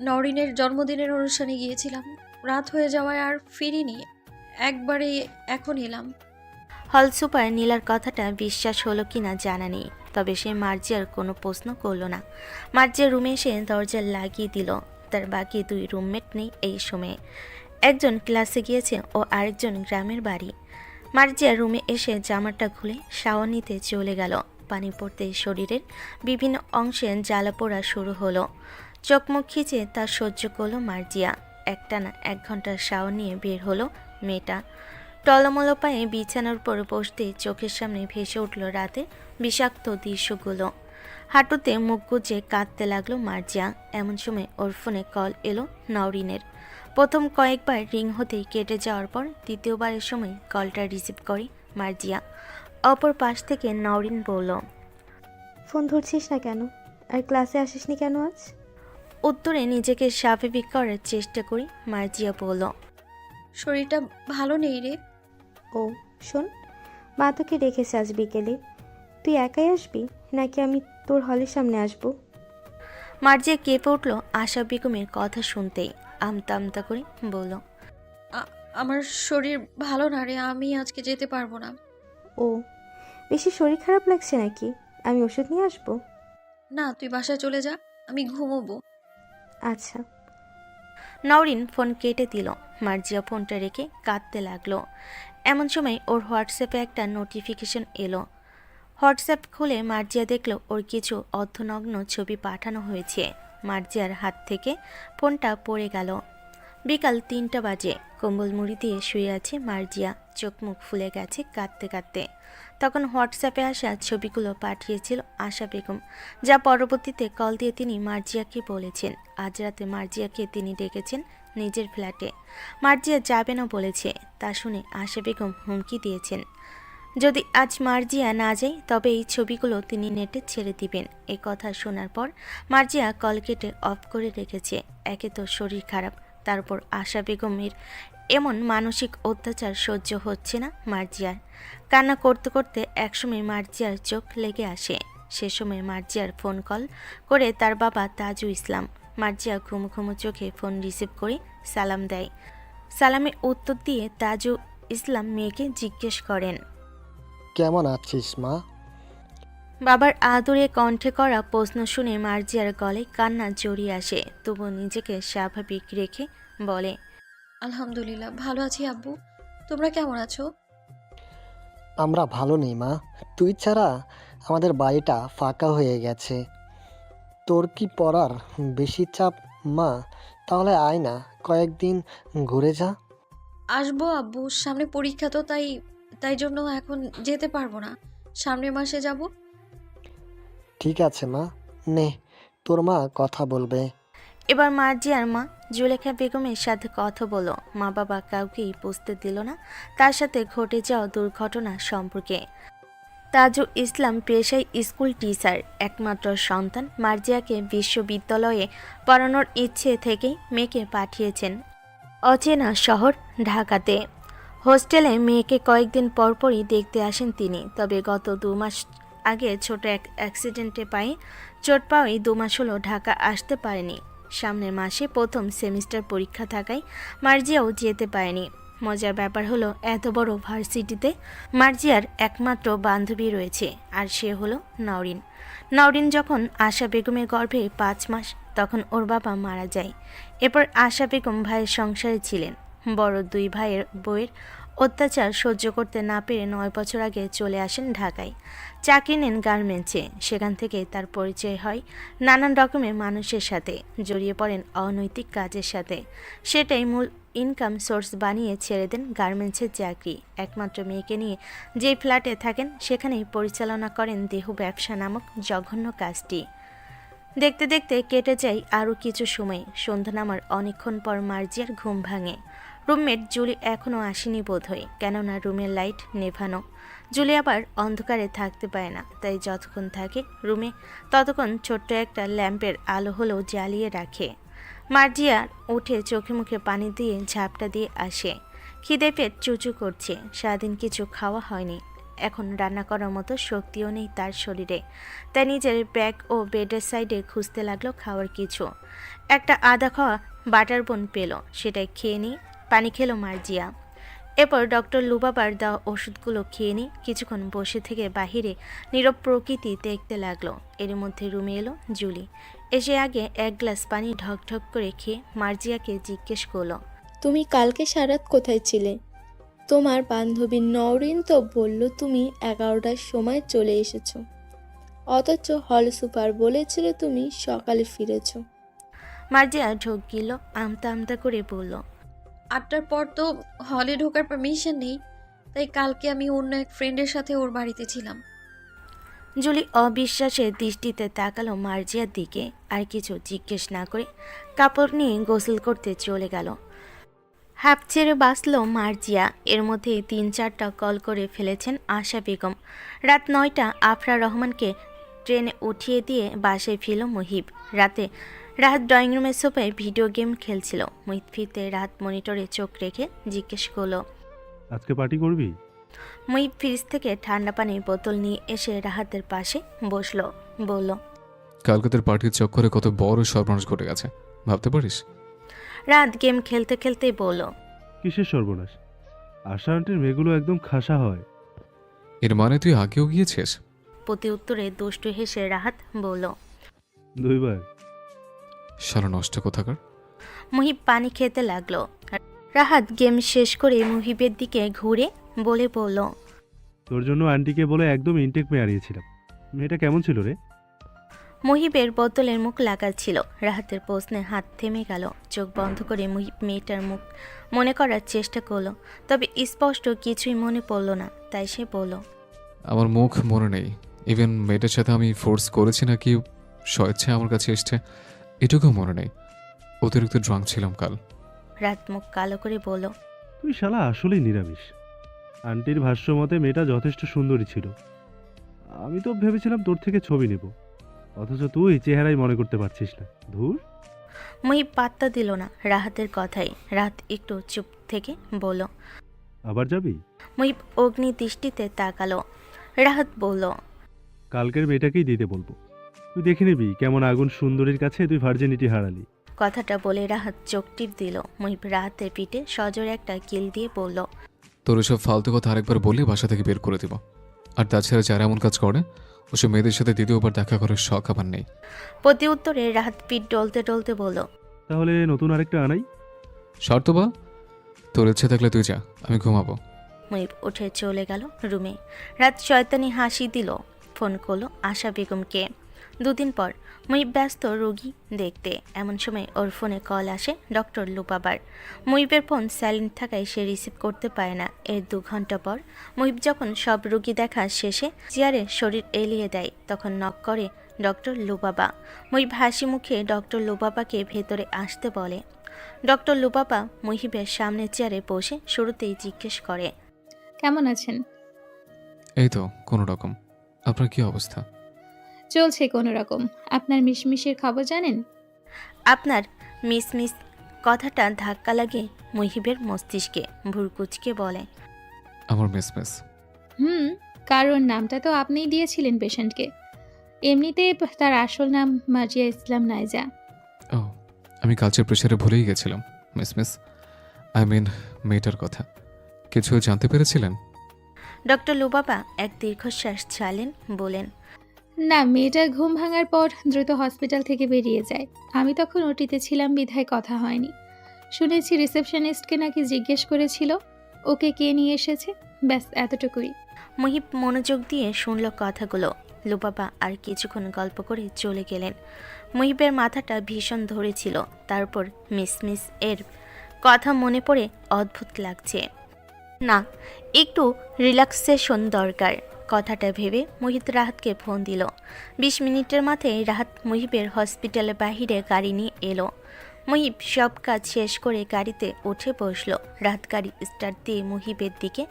নরিনের জন্মদিনের অনুষ্ঠানে গিয়েছিলাম, রাত হয়ে যাওয়ায় আর ফিরিনি, একবারে এখন এলাম। হল সুপার নীলার কথাটা বিশ্বাস হলো কিনা জানা নেই, তবে সে মার্জিয়ার কোনো প্রশ্ন করল না। মার্জিয়া রুমে এসে দরজা লাগিয়ে দিল। তার বাকি 2 রুমমেট নেই এই সময়ে, একজন ক্লাসে গিয়েছে ও আরেকজন গ্রামের বাড়ি। মার্জিয়া রুমে এসে জামাটা খুলে শাওয়ার নিতে চলে গেল। পানি পড়তে শরীরের বিভিন্ন অংশে জ্বালা পোড়া শুরু হলো। চোখ মুখ খিচে তা সহ্য করলো মার্জিয়া। একটানা 1 ঘন্টার শাওয়ার নিয়ে বের হলো মেয়েটা। টলমলো পায়ে বিছানার উপর বসতে চোখের সামনে ভেসে উঠল রাতে বিষাক্ত দৃশ্যগুলো। হাঁটুতে মুখ গুজে কাঁদতে লাগলো মার্জিয়া। এমন সময় ওর ফোনে কল এলো নওরিনের। প্রথম কয়েকবার রিং হতেই কেটে যাওয়ার পর দ্বিতীয়বারের সময় কলটা রিসিভ করে মার্জিয়া। অপর পাশ থেকে নওরিন বলল, ফোন ধরছিস না কেন? আর ক্লাসে আসিসনি কেন আজ? উত্তরে নিজেকে স্বাভাবিক করার চেষ্টা করি মার্জিয়া বলল, শরীরটা ভালো নেই রে। ও শোন, মা তোকে রেখেছে আজ বিকেলে। তুই একাই আসবি নাকি আমি তোর হলের সামনে আসবো? মার্জিয়া কেঁপে উঠল আশা বেগমের কথা শুনতেই। আমতা আমতা করে বলল, আমার শরীর ভালো না রে, আমি আজকে যেতে পারবো না। ও, বেশি শরীর খারাপ লাগছে নাকি? আমি ওষুধ নিয়ে আসবো? না, তুই বাসায় চলে যা, আমি ঘুমোবো। আচ্ছা। নওরিন ফোন কেটে দিল। মার্জিয়া ফোনটা রেখে কাঁদতে লাগলো। এমন সময় ওর হোয়াটসঅ্যাপে একটা নোটিফিকেশন এলো। হোয়াটসঅ্যাপ খুলে মার্জিয়া দেখলো ওর কিছু অর্ধনগ্ন ছবি পাঠানো হয়েছে। মার্জিয়ার হাত থেকে ফোনটা পড়ে গেল। বিকাল 3টা বাজে। কম্বল মুড়ি দিয়ে শুয়ে আছে মার্জিয়া, চোখ মুখ ফুলে গেছে কাঁদতে কাঁদতে। তখন হোয়াটসঅ্যাপে আসা ছবিগুলো পাঠিয়েছিল আশা বেগম, যা পরবর্তীতে কল দিয়ে তিনি মার্জিয়াকে বলেছেন। আজ রাতে মার্জিয়াকে তিনি ডেকেছেন নিজের ফ্ল্যাটে। মার্জিয়া যাবে না বলেছে। তা শুনে আশা বেগম হুমকি দিয়েছেন, যদি আজ মার্জিয়া না যায় তবে এই ছবিগুলো তিনি নেটে ছেড়ে দিবেন। এই কথা শোনার পর মার্জিয়া কল কেটে অফ করে রেখেছে। একে তো শরীর খারাপ, তারপর আশা বেগমের এমন মানসিক অত্যাচার সহ্য হচ্ছে না মার্জিয়ার। কান্না করতে করতে একসময় মার্জিয়ার চোখ লেগে আসে। সে সময় মার্জিয়ার ফোন কল করে তার বাবা তাজু ইসলাম। মার্জিয়া ঘুমো ঘুমো চোখে ফোন রিসিভ করে সালাম দেয়। সালামের উত্তর দিয়ে তাজু ইসলাম মেয়েকে জিজ্ঞেস করেন, কেমন আছিস মা? বাবার আদরে কণ্ঠে করা প্রশ্ন শুনে মার্জিয়ার গলায় কান্না জড়িয়ে আসে। তবু নিজেকে স্বাভাবিক রেখে বলে, আলহামদুলিল্লাহ ভালো আছি আব্বু, তোমরা কেমন আছো? আমরা ভালো নেই মা, তুই ছাড়া আমাদের বাড়িটা ফাঁকা হয়ে গেছে। তোর কি পড়ার বেশি চাপ মা? তাহলে আয় না, কয়েকদিন ঘুরে যা। আসবো আব্বু, সামনে পরীক্ষা তো, তাই জন্য এখন যেতে পারবো না, সামনের মাসে যাব। ঠিক আছে মা, নে তোর মা কথা বলবে। এবার মার্জিয়ার মা জুলেখা বেগমের সাথে কথা বলো। মা বাবা কাউকেই বুঝতে দিল না তার সাথে ঘটে যাওয়া দুর্ঘটনা সম্পর্কে। তাজু ইসলাম পেশায় স্কুল টিচার, একমাত্র সন্তান। মার্জিয়াকে বিশ্ববিদ্যালয়ে পড়ানোর ইচ্ছে থেকেই মেয়েকে পাঠিয়েছেন অচেনা শহর ঢাকাতে। হোস্টেলে মেয়েকে কয়েকদিন পরপরই দেখতে আসেন তিনি। তবে গত 2 মাস আগে ছোট এক অ্যাক্সিডেন্টে পায়ে চোট পাওয়াই 2 মাস হলো ঢাকা আসতে পারেনি। সামনের মাসে প্রথম সেমিস্টার পরীক্ষা থাকায় মার্জিয়াও যেতে পারেনি। মজার ব্যাপার হলো এত বড় ভার্সিটিতে মার্জিয়ার একমাত্র বান্ধবী রয়েছে, আর সে হলো নওরিন। নওরিন যখন আশা বেগমের গর্ভে 5 মাস, তখন ওর বাবা মারা যায়। এরপর আশা বেগম ভাইয়ের সংসারে ছিলেন। বড় দুই ভাইয়ের বউয়ের অত্যাচার সহ্য করতে না পেরে 9 বছর আগে চলে আসেন ঢাকায়। চাকরি নেন গার্মেন্টসে। সেখান থেকে তার পরিচয় হয় নানান রকমের মানুষের সাথে, জড়িয়ে পড়েন অনৈতিক কাজের সাথে। সেটাই মূল ইনকাম সোর্স বানিয়ে ছেড়ে দেন গার্মেন্টসের চাকরি। একমাত্র মেয়েকে নিয়ে যে ফ্ল্যাটে থাকেন সেখানেই পরিচালনা করেন দেহ ব্যবসা নামক জঘন্য কাজটি। দেখতে দেখতে কেটে যায় আরও কিছু সময়। সন্ধ্যা নামার অনেকক্ষণ পর মার্জিয়ার ঘুম ভাঙে। রুমমেট জুলি এখনও আসেনি বোধহয়, কেননা রুমের লাইট নেভানো। জুলি আবার অন্ধকারে থাকতে পারে না, তাই যতক্ষণ থাকে রুমে ততক্ষণ ছোট্ট একটা ল্যাম্পের আলো হলেও জ্বালিয়ে রাখে। মার্জিয়া উঠে চোখে মুখে পানি দিয়ে ঝাপটা দিয়ে আসে। খিদে পেট চুচু করছে, সারাদিন কিছু খাওয়া হয়নি। এখন রান্না করার মতো শক্তিও নেই তার শরীরে, তাই নিজের ব্যাগ ও বেডের সাইডে খুঁজতে লাগলো খাওয়ার কিছু। একটা আদা খাওয়া বাটার বোন পেল, সেটাই খেয়ে নিয়ে পানি খেলো মার্জিয়া। এরপর ডক্টর লুবাবার দেওয়া ওষুধগুলো খেয়ে নিয়ে কিছুক্ষণ বসে থেকে বাহিরে নীরব প্রকৃতি দেখতে লাগলো। এর মধ্যে রুমে এলো জুলি। এসে আগে এক গ্লাস পানি ঢকঢক করে খেয়ে মার্জিয়াকে জিজ্ঞেস করলো, তুমি কালকে সারাত কোথায় ছিলে? তোমার বান্ধবী নওরিন তো বলল তুমি 11টার সময় চলে এসেছো, অথচ হল সুপার বলেছিল তুমি সকালে ফিরেছো। মার্জিয়া ঢোক গিল আমতা আমতা করে বলল, 8টার পর তো হলে ঢোকার পারমিশন নেই, তাই কালকে আমি অন্য এক ফ্রেন্ডের সাথে ওর বাড়িতে ছিলাম। জুলি অবিশ্বাসের দৃষ্টিতে তাকালো মার্জিয়ার দিকে। আর কিছু জিজ্ঞেস না করে কাপড় নিয়ে গোসল করতে চলে গেল। হাঁপ ছেড়ে বাঁচল মার্জিয়া। এর মধ্যেই 3-4টা কল করে ফেলেছেন আশা বেগম। রাত 9টা আফরা রহমানকে ট্রেনে উঠিয়ে দিয়ে বাসায় ফিরল মুহিব। রাত ড্রয়িং রুমের সোফায় ভিডিও গেম খেলছিল। মুহিব ফিরতে রাত মনিটরে চোখ রেখে জিজ্ঞেস করলো, আজকে পার্টি করবি? মুহিব ফ্রিজ থেকে ঠান্ডা পানির বোতল নিয়ে এসে রাহাতের পাশে বসলো। বলল, কালকাতার পার্টির চক্করে কত বড় সর্বনাশ ঘটে গেছে ভাবতে পারিস? রাত গেম খেলতে খেলতেই বলল, কিসের সর্বনাশ? আশা আন্টির মেয়েগুলো একদম খাসা হয়। এর মানে তুই আগেও গিয়েছিস? প্রতি উত্তরে দুষ্টু হেসে রাহাত বলল, 2 বার। সারা নষ্ট কোথাকার। মুহিব পানি খেতে লাগলো। রাহাত গেম শেষ করে মুহিবের দিকে ঘুরে বলে বলল, তোর জন্য আন্টিকে বলে একদম ইনটেক মেয়ে হারিয়েছিলাম। মেয়েটা কেমন ছিল রে? মুহিবের বোতলের মুখ লাগাচ্ছিল। রাহাতের প্রশ্নে হাত থেমে গেল। চোখ বন্ধ করে মুহিব মেয়েটার মুখ মনে করার চেষ্টা করলো, তবে স্পষ্ট কিছুই মনে পড়ল না। তাই সে বলল, আমার মুখ মনে নেই। ইভেন মেয়েটার সাথে আমি ফোর্স করেছি নাকি স্বেচ্ছায় আমার কাছে এসছে এটুকুও মনে নেই। অতিরিক্ত ড্রাঙ্ক ছিলাম কাল। রাত মুখ কালো করে বলল, তুই শালা আসলেই নিরামিষ। আন্টির ভাষ্য মতে মেয়েটা যথেষ্ট সুন্দরী ছিল। আমি তো ভেবেছিলাম তোর থেকে ছবি নেব, অথচ তুই চেহারাই মনে করতে পারছিস না। ধুর। মুহিব পাত্তা দিল না রাহাতের কথাই। রাত একটু চুপ থেকে বলল, আবার যাবি? মুহিব অগ্নি দৃষ্টিতে তাকালো। রাহাত বলল, কালকের মেয়েটাকেই দিতে বলবো। তুই দেখে নিবি কেমন আগুন সুন্দরীর কাছে তুই ভার্জিনিটি হারালি। কথাটা বলে রাহাত চোখ টিপ দিল। মুহিব রাহাতের পিঠে সজোরে একটা কিল দিয়ে বলল, তোর এসব ফালতু কথা আরেকবার বললে বাসা থেকে বের করে দিব। আর তাছাড়া যারা এমন কাজ করে ওসব মেয়েদের সাথে দ্বিতীয়বার দেখা করার শখ আমার নেই। প্রতি উত্তরে রাহাত পিঠ ডলতে ডলতে বলল, তাহলে নতুন আরেকটা আনাই। শর্ত বা? তোর ইচ্ছে থাকলে তুই যা, আমি ঘুমাবো। মুহিব উঠে চলে গেল রুমে। রাত শয়তানি হাসি দিল। ফোন করলো আশা বেগমকে। 2 দিন পর। মুহিব ব্যস্ত রোগী দেখতে। এমন সময় ওর ফোনে কল আসে ডক্টর লুবাবার। মুহিবের ফোন সাইলেন্ট থাকায় সে রিসিভ করতে পারে না। এর 2 ঘন্টা পর মুহিব যখন সব রোগী দেখা শেষে চেয়ারে শরীর এলিয়ে দেয়, তখন নক করে ডক্টর লুবাবা। মুহিব হাসি মুখে ডক্টর লুবাবাকে ভেতরে আসতে বলে। ডক্টর লুবাবা মুহিবের সামনে চেয়ারে বসে শুরুতেই জিজ্ঞেস করে, কেমন আছেন? এই তো কোনো রকম। আপনার কি অবস্থা? চলছে কোনো রকম। আপনার মিশমিশের খবর জানেন? আপনার মিস কথাটা ধাক্কা লাগে মুহিবের মস্তিষ্কে। ভুরকুচকে বলে, আমার মিস। কারণ নামটা তো আপনিই দিয়েছিলেন পেশেন্টকে। এমনিতে তার আসল নাম মার্জিয়া ইসলাম নাইজা। ও, আমি কালচের প্রেশারে ভুলেই গেছিলাম। মিস আই মিন মেয়েটার কথা কিছু জানতে পেরেছিলেন? ডক্টর লুবাবা এক দীর্ঘশ্বাস ছাড়লেন। বলেন, না, মেয়েটার ঘুম ভাঙার পর দ্রুত হসপিটাল থেকে বেরিয়ে যায়। আমি তখন ওটিতে ছিলাম বিধায় কথা হয়নি। শুনেছি রিসেপশনিস্টকে নাকি জিজ্ঞেস করেছিল ওকে কে নিয়ে এসেছে। ব্যাস এতটুকুই। মুহিব মনোযোগ দিয়ে শুনল কথাগুলো। লুবাবা আর কিছুক্ষণ গল্প করে চলে গেলেন। মুহিবের মাথাটা ভীষণ ধরেছিল। তারপর মিস এর কথা মনে পড়ে অদ্ভুত লাগছে। না, একটু রিল্যাক্সেশন দরকার। কথাটা ভেবে মুহিত রাহাতকে ফোন দিল। 20 মিনিটের মাথায় রাহাত মুহিবের হসপিটালের বাহিরে গাড়ি নিয়ে এলো। মুহিব সব কাজ শেষ করে গাড়িতে উঠে বসলো। রাহাত গাড়ি স্টার্ট দিয়ে মুহিবের দিকে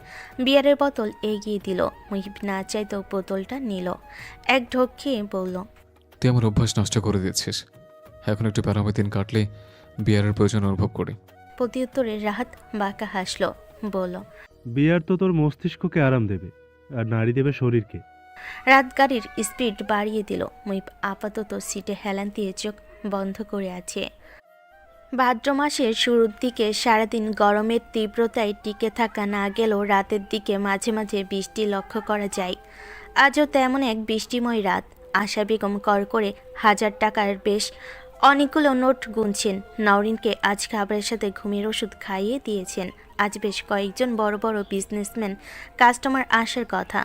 বিয়ারের বোতল এগিয়ে দিল। মুহিব না চাইতেও বোতলটা নিল। এক ঢোক খেয়ে বলল, তুই আমার অভ্যাস নষ্ট করে দিচ্ছিস। এখন একটু প্যারামেথিন কাটলে বিয়ারের প্রয়োজন অনুভব করি। প্রত্যুত্তরে রাহাত বাঁকা হাসলো, বলল, বিয়ার তো তোর মস্তিষ্ককে আরাম দেবে আর নাড়ি দেবে শরীরকে। রাত গাড়ির স্পিড বাড়িয়ে দিল। মুহিব আপাতত সিটে হেলান দিয়ে চোখ বন্ধ করে আছে। ভাদ্র মাসের শুরুর দিকে সারাদিন গরমের তীব্রতায় টিকে থাকা না গেলেও রাতের দিকে মাঝে মাঝে বৃষ্টি লক্ষ্য করা যায়। আজও তেমন এক বৃষ্টিময় রাত। আশা বেগম কর করে 1000 টাকার বেশ অনেকগুলো নোট গুনছেন। নওরিনকে আজ খাবারের সাথে ঘুমের ওষুধ খাইয়ে দিয়েছেন। আজ বেশ কয়েকজন বড় বড় বিজনেসম্যান কাস্টমার আসার কথা।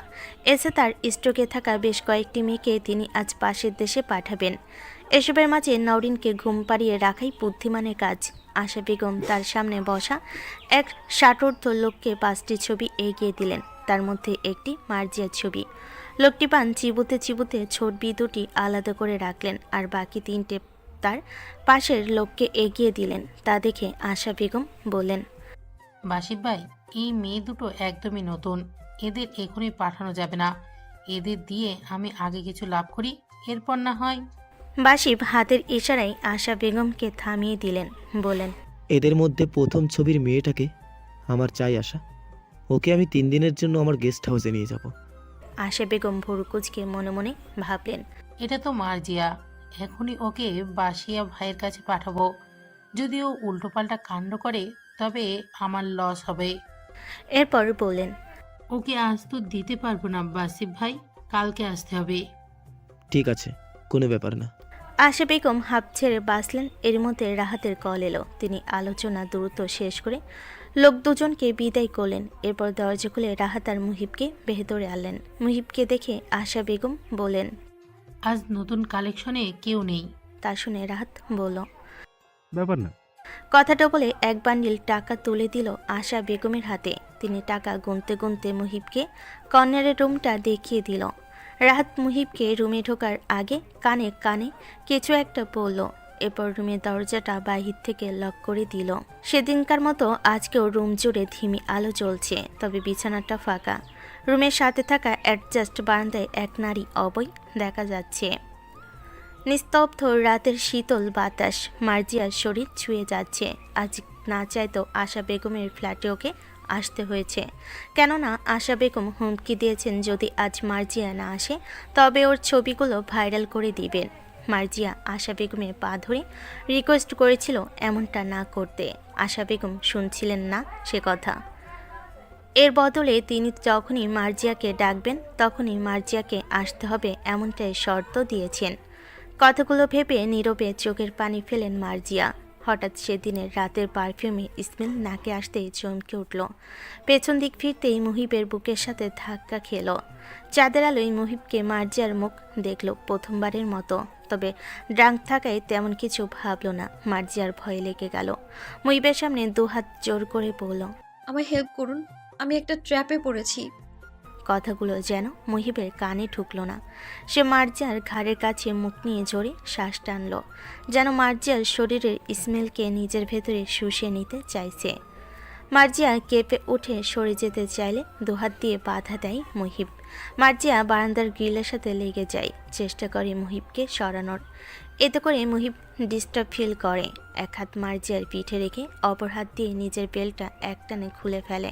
এসে তার স্টকে থাকা বেশ কয়েকটি মেয়েকে তিনি আজ পাশের দেশে পাঠাবেন। এসবের মাঝে নওরিনকে ঘুম পাড়িয়ে রাখাই বুদ্ধিমানের কাজ। আশা বেগম তার সামনে বসা এক ষাটোর্ধ লোককে 5টি ছবি এগিয়ে দিলেন। তার মধ্যে একটি মার্জিয়ার ছবি। লোকটি পান চিবুতে চিবুতে ছবি দুটি আলাদা করে রাখলেন আর বাকি 3টে তার পাশের লোককে এগিয়ে দিলেন। তা দেখে আশা বেগম বললেন, বাসিব ভাই, এই মেয়ে দুটো একদমই নতুন, এদের এখনই পাঠানো যাবে না। এদের দিয়ে আমি আগে কিছু লাভ করি, এরপর না হয়। বাসিব হাতের ইশারায় আশা বেগমকে থামিয়ে দিলেন, বলেন, এদের মধ্যে প্রথম ছবির মেয়েটাকে আমার চাই আশা। ওকে আমি 3 দিনের জন্য আমার গেস্ট হাউসে নিয়ে যাব। আশা বেগম ভুরুকুচকে মনে মনে ভাবলেন, এটা তো মার্জিয়া, এখনই ওকে বাসিয়া ভাইয়ের কাছে পাঠাবো। যদি ও উল্টোপাল্টা কাণ্ড করে তবে আমার লস হবে। এরপর বললেন, ওকে আজ তো দিতে পারবো না বাসিব ভাই, কালকে আসতে হবে। ঠিক আছে, কোনো ব্যাপার না। আশা বেগম হাঁপ ছেড়ে বাঁচলেন। এর মধ্যে রাহাতের কল এলো। তিনি আলোচনা দ্রুত শেষ করে লোক দুজনকে বিদায় করলেন। এরপর দরজা খুলে রাহাত আর মুহিবকে ভেতরে আনলেন। মুহিবকে দেখে আশা বেগম বলেন, আজ নতুন কালেকশনে কেউ নেই। তা শুনে রাহাত বলল, ব্যাপার না। কথাটা বলে এক বান্ডিল টাকা তুলে দিল আশা বেগমের হাতে। তিনি টাকা গুনতে গুনতে মুহিবকে কর্নারের রুমটা দেখিয়ে দিল। রাহাত মুহিবকে রুমে ঢোকার আগে কানে কানে কিছু একটা বলল। এরপর রুমের দরজাটা বাহির থেকে লক করে দিল। সেদিনকার মতো আজকেও রুম জুড়ে ধিমি আলো জ্বলছে, তবে বিছানাটা ফাঁকা। রুমের সাথে থাকা অ্যাডজাস্ট বারান্দায় এক নারী অবৈ দেখা যাচ্ছে। নিস্তব্ধ রাতের শীতল বাতাস মার্জিয়ার শরীর ছুঁয়ে যাচ্ছে। আজ না চাইতেও আশা বেগমের ফ্ল্যাটে ওকে আসতে হয়েছে। কেননা আশা বেগম হুমকি দিয়েছেন যদি আজ মার্জিয়া না আসে তবে ওর ছবিগুলো ভাইরাল করে দিবেন। মার্জিয়া আশা বেগমের পা ধরে রিকোয়েস্ট করেছিল এমনটা না করতে। আশা বেগম শুনছিলেন না সে কথা। এর বদলে তিনি যখনই মার্জিয়াকে ডাকবেন তখনই মার্জিয়াকে আসতে হবে এমনটাই শর্ত দিয়েছেন। কথাগুলো ভেবে নীরবে চোখের পানি ফেলেন মার্জিয়া। হঠাৎ সেদিনের রাতের পারফিউমে স্মেল নাকে আসতেই চমকে উঠল। পেছন দিক ফিরতেই মুহিবের বুকের সাথে ধাক্কা খেল। চাঁদের আলোয় মুহিবকে মার্জিয়ার মুখ দেখল প্রথমবারের মতো। তবে ড্রাঙ্ক থাকায় তেমন কিছু ভাবল না। মার্জিয়ার ভয় লেগে গেল। মুহিবের সামনে 2 হাত জোর করে বলল, আমায় হেল্প করুন, আমি একটা ট্র্যাপে পড়েছি। কথাগুলো যেন মুহিবের কানে ঢুকল না। সে মার্জিয়ার ঘাড়ের কাছে মুখ নিয়ে জোরে শ্বাস টানল, যেন মার্জিয়ার শরীরের স্মেলকে নিজের ভেতরে শুষে নিতে চাইছে। মার্জিয়া কেঁপে উঠে সরে যেতে চাইলে 2 হাত দিয়ে বাধা দেয় মুহিব। মার্জিয়া বারান্দার গ্রিলের সাথে লেগে যায়, চেষ্টা করে মুহিবকে সরানোর। এতে করে মুহিব ডিস্টার্ব ফিল করে। এক হাত মার্জিয়ার পিঠে রেখে অপর হাত দিয়ে নিজের বেল্টটা একটানে খুলে ফেলে।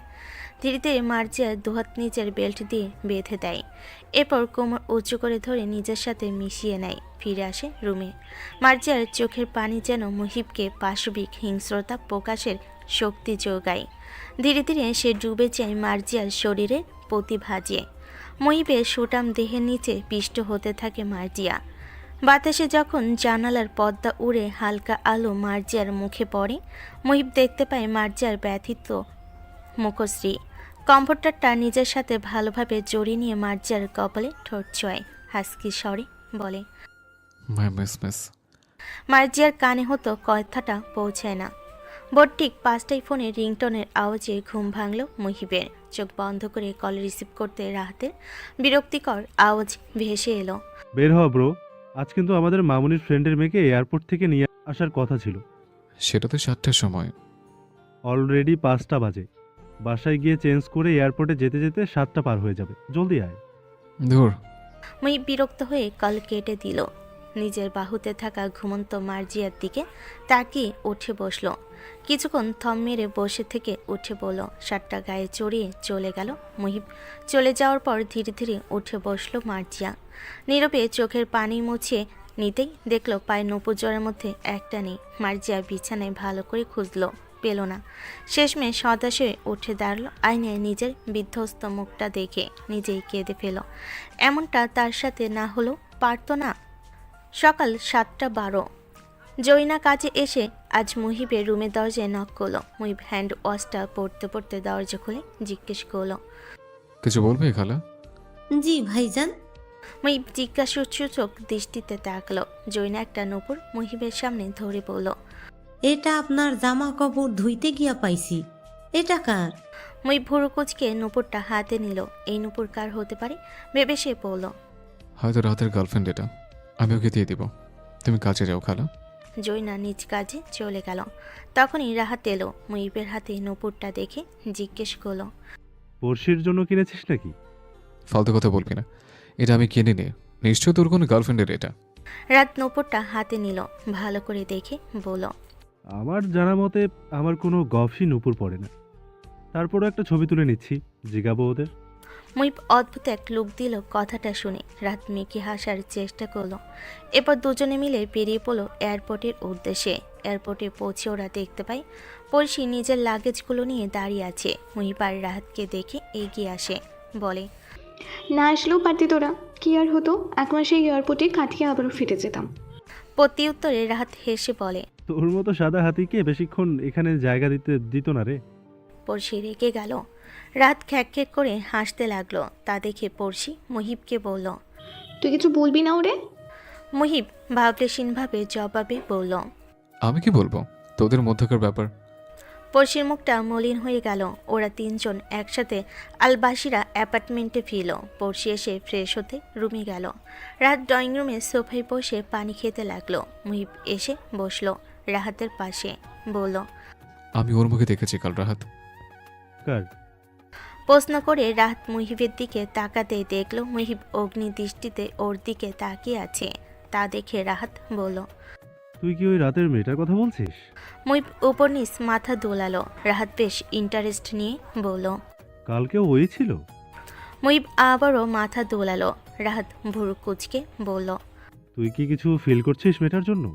ধীরে ধীরে মার্জিয়া 2 হাত নিজের বেল্ট দিয়ে বেঁধে দেয়। এরপর কোমর উঁচু করে ধরে নিজের সাথে মিশিয়ে নেয়। ফিরে আসে রুমে। মার্জিয়ার চোখের পানি যেন মুহিবকে পাশবিক হিংস্রতা প্রকাশের শক্তি যোগায়। ধীরে ধীরে সে ডুবে যায় মার্জিয়ার শরীরের প্রতি ভাঁজে। মুহিবের সুটাম দেহের নিচে পিষ্ট হতে থাকে মার্জিয়া। বাতাসে যখন জানালার পর্দা উড়ে হালকা আলো মার্জিয়ার মুখে পড়ে, মুহিব দেখতে পায় মার্জিয়ার ব্যথিত মুখশ্রী। কম্ফোর্টারটা নিজের সাথে ভালোভাবে জড়িয়ে নিয়ে মার্জিয়ার কপালে ঠোঁট ছোঁয়, হাসকি স্বরে বলে, মাই মিস। মার্জিয়ার কানে হতো কথাটা পৌঁছায় না। বোর ঠিক 5টায় ফোনে রিংটনের আওয়াজে ঘুম ভাঙল মুহিবের। চোখ বন্ধ করে কল রিসিভ করতে রাহাতের বিরক্তিকর আওয়াজ ভেসে এলো, বের হ ব্রো, আজ কিন্তু আমাদের মামুনির ফ্রেন্ডের মেয়েকে এয়ারপোর্ট থেকে নিয়ে আসার কথা ছিল। সেটা তো 7টার সময়। অলরেডি 5টা বাজে। বাসায় গিয়ে চেঞ্জ করে এয়ারপোর্টে যেতে যেতে 7টা পার হয়ে যাবে। জলদি আয়। ধুর। মুহিব বিরক্ত হয়ে কল কেটে দিল। নিজের বাহুতে থাকা ঘুমন্ত মার্জিয়ার দিকে তাকিয়ে উঠে বসল। কিছুক্ষণ থম মেরে বসে থেকে উঠে বলল, শার্টটা গায়ে চড়িয়ে চলে গেল মুহিব। চলে যাওয়ার পর ধীরে ধীরে উঠে বসলো মার্জিয়া। নীরবে চোখের পানি মুছিয়ে নিতেই দেখলো পায়ে নূপুর মধ্যে একটা নেই। মার্জিয়া বিছানায় ভালো করে খুঁজলো, পেল না। শেষমেশ হতাশ হয়ে উঠে দাঁড়ালো। আয়নায় নিজের বিধ্বস্ত মুখটা দেখে নিজেই কেঁদে ফেল। এমনটা তার সাথে না হলেও পারত না। সকাল 7:12। জয়না কাজে এসে আজ মুহিবের রুমের দরজায় নক করলো। মুহিব হ্যান্ড ওয়াশটা পড়তে পড়তে দরজা খুলে জিজ্ঞেস করলো, কিছু বলবে খালা? জি ভাইজান। মুহিব জিজ্ঞাসূচক দৃষ্টিতে তাকলো। জয়না একটা নূপুর মুহিবের সামনে ধরে বলল, এটা আপনার জামা কাপড় ধুইতে গিয়া পাইছি। এটা কার? মুহিব ভুরু কুচকে নূপুরটা হাতে নিল। এই নূপুর কার হতে পারে ভেবে সে বলল, হয়তো রাতের গার্লফ্রেন্ড এটা। আমি ওকে দিয়ে দিব, তুমি কাজে যাও খালা। জয়না নিজ কাজে চলে গেল। তখনই রাহাত এলো। মুহিবের হাতে নূপুরটা দেখে জিজ্ঞেস করলো, পড়শির জন্য কিনেছিস নাকি? ফালতু কথা বলবি না, এটা আমি কিনে নিয়ে নিশ্চয় তোর কোনো গার্লফ্রেন্ডের এটা। রাত নূপুরটা হাতে নিল, ভালো করে দেখে বলল, আমার জানা মতে আমার কোনো গফসি নুপুর পড়ে না। তারপরও একটা ছবি তুলে নিচ্ছি, জিগাবো ওদের। মুহিব অদ্ভুত এক লুক দিল কথাটা শুনে। রাত মেকি হাসার চেষ্টা করলো। এরপর দুজনে মিলে বেরিয়ে পড়লো এয়ারপোর্টের উদ্দেশ্যে। এয়ারপোর্টে পৌঁছে ওরা দেখতে পায় পড়শি নিজের লাগেজগুলো নিয়ে দাঁড়িয়ে আছে। মুহিব আর রাহাতকে দেখে এগিয়ে আসে, বলে, না আসলেও পারতি তোরা, কি আর হতো, 1 মাসে এয়ারপোর্টে কাটিয়ে আবারও ফিরে যেতাম। প্রতি উত্তরে রাহাত হেসে বলে, তোর মতো সাদা হাতিকে বেশিক্ষণ এখানে জায়গা দিত না রে। পড়শি রেগে গেল। রাত খ্যাক করে হাসতে লাগলো। তা দেখে পড়শি মুহিবকে বলল, তুই কিছু বলবি না ওরে? মুহিব ভাবলেশীনভাবে জবাবে বলল, আমি কি বলবো, তোদের মধ্যকার ব্যাপার। পড়শির মুখটা মলিন হয়ে গেল। ওরা 3 জন একসাথে আলবাসিরা অ্যাপার্টমেন্টে ফিরল। পড়শি এসে ফ্রেশ হতে রুমে গেল। রাত ড্রয়িং রুমে সোফায় বসে পানি খেতে লাগলো। মুহিব এসে বসলো রাহাতের পাশে, বলল, আমি ওর মুখে দেখেছি কাল রাহাত। কার? প্রশ্ন করে রাহাত মুহিবের দিকে তাকাতেই দেখল মুহিব অগ্নি দৃষ্টিতে ওর দিকে তাকিয়ে আছে। তা দেখে রাহাত বলল, তুই কি ওই রাতের মেয়েটার কথা বলছিস? মুহিব উপর নিচ মাথা দোলালো। রাহাত বেশ ইন্টারেস্ট নিয়ে বলল, কালকে ওই ছিল? মুহিব আবারও মাথা দোলালো। রাহাত ভুরু কুচকে বলল, তুই কি কিছু ফিল করছিস মেয়েটার জন্য?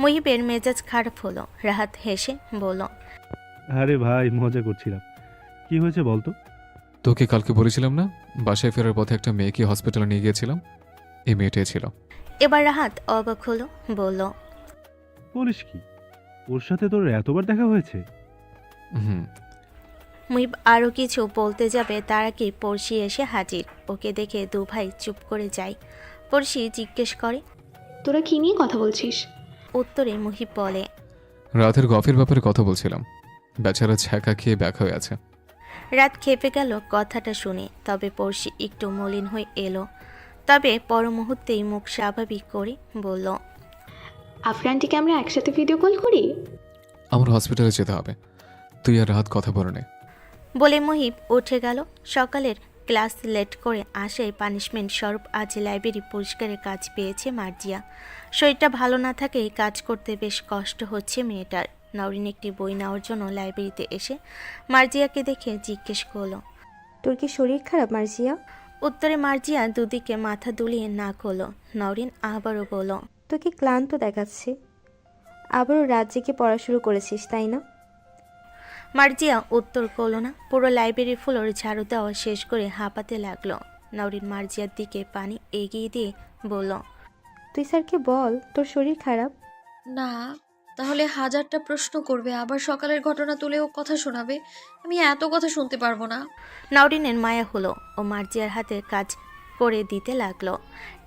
মুহিবের মেজাজ খারাপ হলো। রাহাত হেসে বলল, আরে ভাই, মজা করছিলাম। কি হয়েছে বলতো? তোকে কালকে বলেছিলাম না, বাসায় ফেরার পথে একটা মেয়েকে হসপিটালে নিয়ে গিয়েছিলাম, এই মেয়েটাই ছিল। এবার রাহাত অবাক হলো, বলল, বলিস কি, ওর সাথে তোর এতবার দেখা হয়েছে? হুম। মুহিব আরও কিছু বলতে যাবে তার আগে পড়শি এসে হাজির। ওকে দেখে দু ভাই চুপ করে যায়। পড়শি জিজ্ঞেস করে, তোরা কি নিয়ে কথা বলছিস? উত্তরে মুহিব বলে, রাতের গফের ব্যাপারে কথা বলছিলাম, বেচারা ছ্যাঁকা খেয়ে ব্যাক হয়ে আছে। রাত খেপে গেল কথাটা শুনে। তবে পড়শি একটু মলিন হয়ে এলো। তবে পর মুহূর্তেই মুখ স্বাভাবিক করে বলল, আফরানটিকে আমরা একসাথে ভিডিও কল করি? আমার হসপিটালে যেতে হবে, তুই আর রাহাত কথা বলে নে। বলে মুহিব উঠে গেল। সকালের ক্লাস লেট করে আসায় পানিশমেন্ট স্বরূপ আজ লাইব্রেরি পরিষ্কারের কাজ পেয়েছে মার্জিয়া। শরীরটা ভালো না থাকেই কাজ করতে বেশ কষ্ট হচ্ছে মেয়েটার। নওরিন একটি বই নেওয়ার জন্য লাইব্রেরিতে এসে মার্জিয়াকে দেখে জিজ্ঞেস করলো, তোর কি শরীর খারাপ মার্জিয়া? উত্তরে মার্জিয়া দুদিকে মাথা দুলিয়ে না করলো। নওরিন আবারও বলল, তোকে ক্লান্ত দেখাচ্ছে, আবারও রাত জেগে পড়া শুরু করেছিস তাই না? মার্জিয়া উত্তর করল না। পুরো লাইব্রেরির ফ্লোর ঝাড়ু দেওয়া শেষ করে হাঁপাতে লাগলো। নওরিন মার্জিয়ার দিকে পানি এগিয়ে দিয়ে বলল, তুই স্যারকে বল তোর শরীর খারাপ। না, তাহলে হাজারটা প্রশ্ন করবে, আবার সকালের ঘটনা তুলেও কথা শোনাবে। আমি এত কথা শুনতে পারবো না। নাওরিনের মায়া হলো ও মার্জিয়ার হাতে কাজ করে দিতে লাগলো।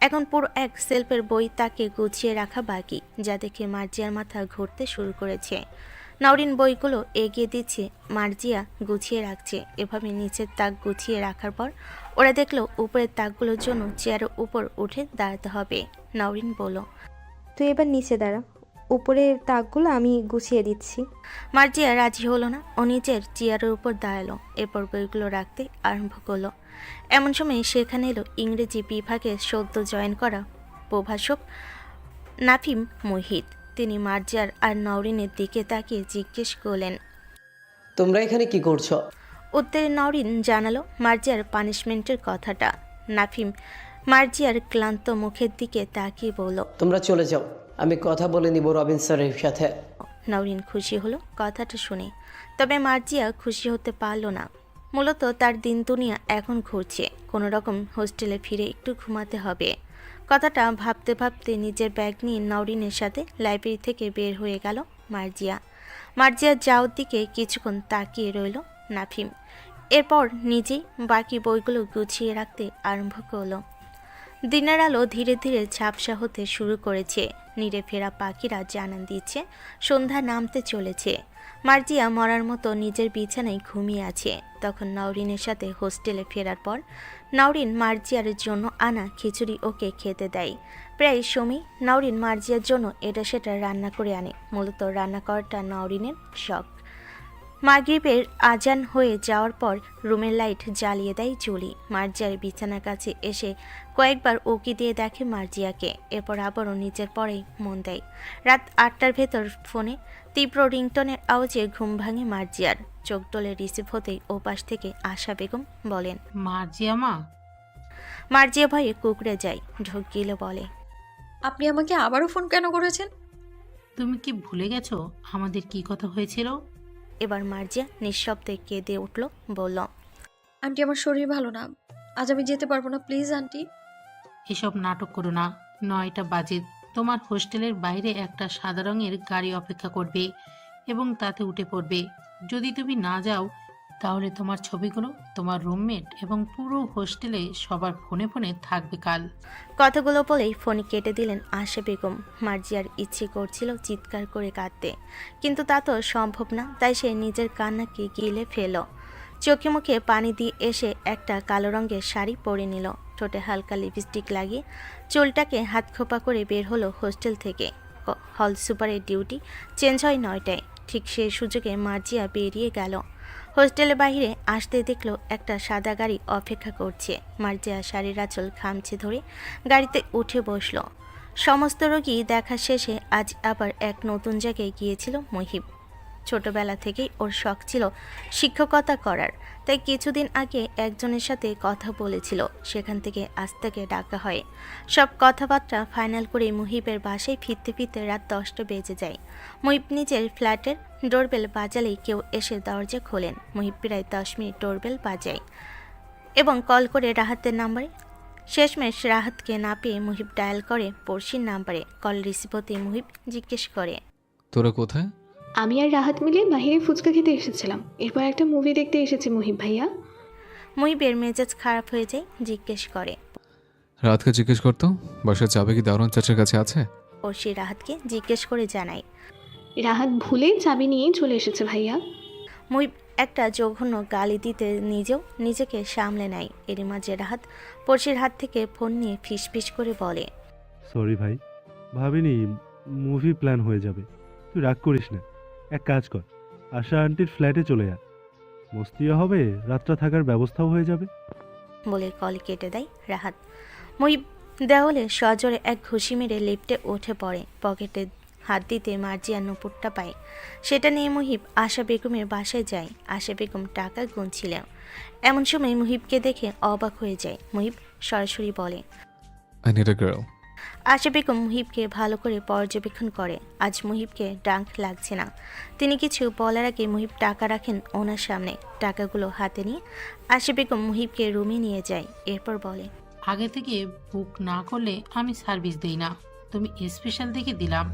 এখন পুরো এক সেলফের বই তাকে গুছিয়ে রাখা বাকি, যা দেখে মার্জিয়ার মাথা ঘুরতে শুরু করেছে। নাওরিন বইগুলো এগিয়ে দিচ্ছে, মার্জিয়া গুছিয়ে রাখছে। এভাবে নিচের তাক গুছিয়ে রাখার পর ওরা দেখলো উপরের তাকগুলোর জন্য চেয়ারের উপর উঠে দাঁড়াতে হবে। নাওরিন বলল, তুই এবার নিচে দাঁড়া, উপরের তাকগুলো আমি গুছিয়ে দিচ্ছি। মার্জিয়া রাজি হলো না। ও নিজের চেয়ারের উপর দাঁড়ালো, এরপর বইগুলো রাখতে আরম্ভ করলো। এমন সময় সেখানে এলো ইংরেজি বিভাগে সদ্য জয়েন করা প্রভাষক নাফিম মুহিত। তিনি মার্জিয়ার আর নওরিনের দিকে তাকিয়ে জিজ্ঞেস করলেন, তোমরা এখানে কি করছো? উত্তরে নওরিন জানালো মার্জিয়ার পানিশমেন্টের কথাটা। নাফিম মার্জিয়ার ক্লান্ত মুখের দিকে তাকিয়ে বলল, তোমরা চলে যাও, আমি কথা বলে নিব রবিন স্যারের সাথে। নওরিন খুশি হলো কথাটা শুনে, তবে মার্জিয়া খুশি হতে পারল না। মূলত তার দিন দুনিয়া এখন ঘুরছে, কোনো রকম হোস্টেলে ফিরে একটু ঘুমাতে হবে। কথাটা ভাবতে ভাবতে নিজের ব্যাগ নিয়ে নওরিনের সাথে লাইব্রেরি থেকে বের হয়ে গেল মার্জিয়া। মার্জিয়ার যাওয়ার দিকে কিছুক্ষণ তাকিয়ে রইল নাফিম, এরপর নিজেই বাকি বইগুলো গুছিয়ে রাখতে আরম্ভ করলো। দিনের আলো ধীরে ধীরে ঝাপসা হতে শুরু করেছে। নীড়ে ফেরা পাখিরা জানান দিচ্ছে সন্ধ্যা নামতে চলেছে। মার্জিয়া মরার মতো নিজের বিছানায় ঘুমিয়ে আছে। তখন নওরিনের সাথে হোস্টেলে ফেরার পর নওরিন মার্জিয়ার জন্য আনা খিচুড়ি ওকে খেতে দেয়। প্রায় সময় নওরিন মার্জিয়ার জন্য এটা সেটা রান্না করে আনে। মূলত রান্না করাটা নওরিনের শখ। মাগরিবের আজান হয়ে যাওয়ার পর রুমের লাইট জ্বালিয়ে দেয় জুলি। মার্জিয়ার বিছানার কাছে এসে কয়েকবার উকি দিয়ে দেখে মার্জিয়াকে, এরপর আবারও নিজের পরেই মন দেয়। রাত 8টার ভেতর ফোনে তীব্র রিংটনের আওয়াজে ঘুম ভাঙে মার্জিয়ার। চোখ টলে রিসিভ হতেই ওপাশ থেকে আশা বেগম বলেন, মার্জিয়া মা। মার্জিয়া ভয়ে কুকড়ে যায়, ঢোক গিলে বলে, আপনি আমাকে আবারও ফোন কেন করেছেন? তুমি কি ভুলে গেছো আমাদের কি কথা হয়েছিল? এবার মার্জিয়া নিঃশব্দে কেঁদে উঠল, বলল, আন্টি আমার শরীর ভালো না, আজ আমি যেতে পারবো না, প্লিজ আন্টি। এসব নাটক করো না। 9টা বাজে, তোমার হোস্টেলের বাইরে একটা সাদা রঙের গাড়ি অপেক্ষা করবে এবং তাতে উঠে পড়বে। যদি তুমি না যাও তাহলে তোমার ছবিগুলো তোমার রুমমেট এবং পুরো হোস্টেলে সবার ফোনে ফোনে থাকবে কাল। কথাগুলো বলেই ফোন কেটে দিলেন আশা বেগম। মার্জিয়ার ইচ্ছে করছিল চিৎকার করে কাঁদতে, কিন্তু তা তো সম্ভব না। তাই সে নিজের কান্নাকে গিলে ফেল। চোখে মুখে পানি দিয়ে এসে একটা কালো রঙের শাড়ি পরে নিল, ঠোঁটে হালকা লিপস্টিক লাগিয়ে চুলটাকে হাত খোপা করে বের হলো হোস্টেল থেকে। হল সুপারের ডিউটি চেঞ্জ হয় 9টায়। ঠিক সেই সুযোগে মার্জিয়া বেরিয়ে গেল। হোস্টেলের বাইরে আসতে দেখলো একটা সাদা গাড়ি অপেক্ষা করছে। মার্জিয়া শাড়ির আঁচল খামচে ধরে গাড়িতে উঠে বসলো। সমস্ত রোগী দেখা শেষে আজ আবার এক নতুন জায়গায় গিয়েছিল মহিব। ছোটবেলা থেকেই ওর শখ ছিল শিক্ষকতা করার, তাই কিছুদিন আগে একজনের সাথে কথা বলেছিল, সেখান থেকে আজ তাকে ডাকা হয়। সব কথাবার্তা ফাইনাল করে মুহিবের বাসায় ফিরতে ফিরতে রাত 10টা বেজে যায়। মুহিব নিজের ফ্ল্যাটের ডোরবেল বাজালেই কেউ এসে দরজা খোলেন। মুহিব প্রায় 10 মিনিট ডোরবেল বাজায় এবং কল করে রাহাতের নাম্বারে। শেষমেশ রাহাতকে না পেয়ে মুহিব ডায়াল করে পড়শির নাম্বারে। কল রিসিভ হতেই মুহিব জিজ্ঞেস করে, তোরা কোথায়? আমি আর রাহাত মিলে বাহিরে ফুচকা খেতে এসেছিলাম, এরপর একটা মুভি দেখতে এসেছি মুহিব ভাইয়া। মুহিবের মেজাজ খারাপ হয়ে যায়, জিজ্ঞেস করে, রাতকে জিজ্ঞেস করতো বাসার চাবি কি দারুণ চাচার কাছে আছে? পড়শি রাহাতকে জিজ্ঞেস করে জানায়, রাহাত ভুলে চাবি নিয়ে চলে এসেছে ভাইয়া। মুহিব একটা জঘন্য গালি দিতে নিজেও নিজেকে সামলে নেয়। এর মাঝে রাহাত পড়শির হাত থেকে ফোন নিয়ে ফিসফিস করে বলে, সরি ভাই, ভাবিনি মুভি প্ল্যান হয়ে যাবে। তুই রাগ করিস না, এক কাজ কর, আশা আন্টির ফ্ল্যাটে চলে যা, মস্তিও হবে, রাতটা থাকার ব্যবস্থাও হয়ে যাবে। বলে কল কেটে দেয় রাহাত। মুহিব দেওয়ালে সজোরে এক ঘুষি মেরে লিফটে উঠে পড়ে। পকেটে হাত দিতে মার্জিয়া নুপুরটা পায়, সেটা নিয়ে মুহিব আশা বেগমের বাসায় যায়। আশা বেগম টাকা গুনছিলেন। এমন সময় মুহিবকে দেখে অবাক হয়ে যায়। মুহিব সরাসরি বলে, আই নিড আ গার্ল। আশা বেগম মুহিবকে ভালো করে পর্যবেক্ষণ করে। আজ মুহিবকে ডাক লাগছে না। তিনি কিছু বলার আগে মুহিব টাকা রাখেন ওনার সামনে। টাকাগুলো হাতে নিয়ে আশা বেগম মুহিবকে রুমে নিয়ে যায়। এরপর বলে, আগে থেকে বুক না করলে আমি সার্ভিস দেই না। তুমি স্পেশাল দেখে দিলাম।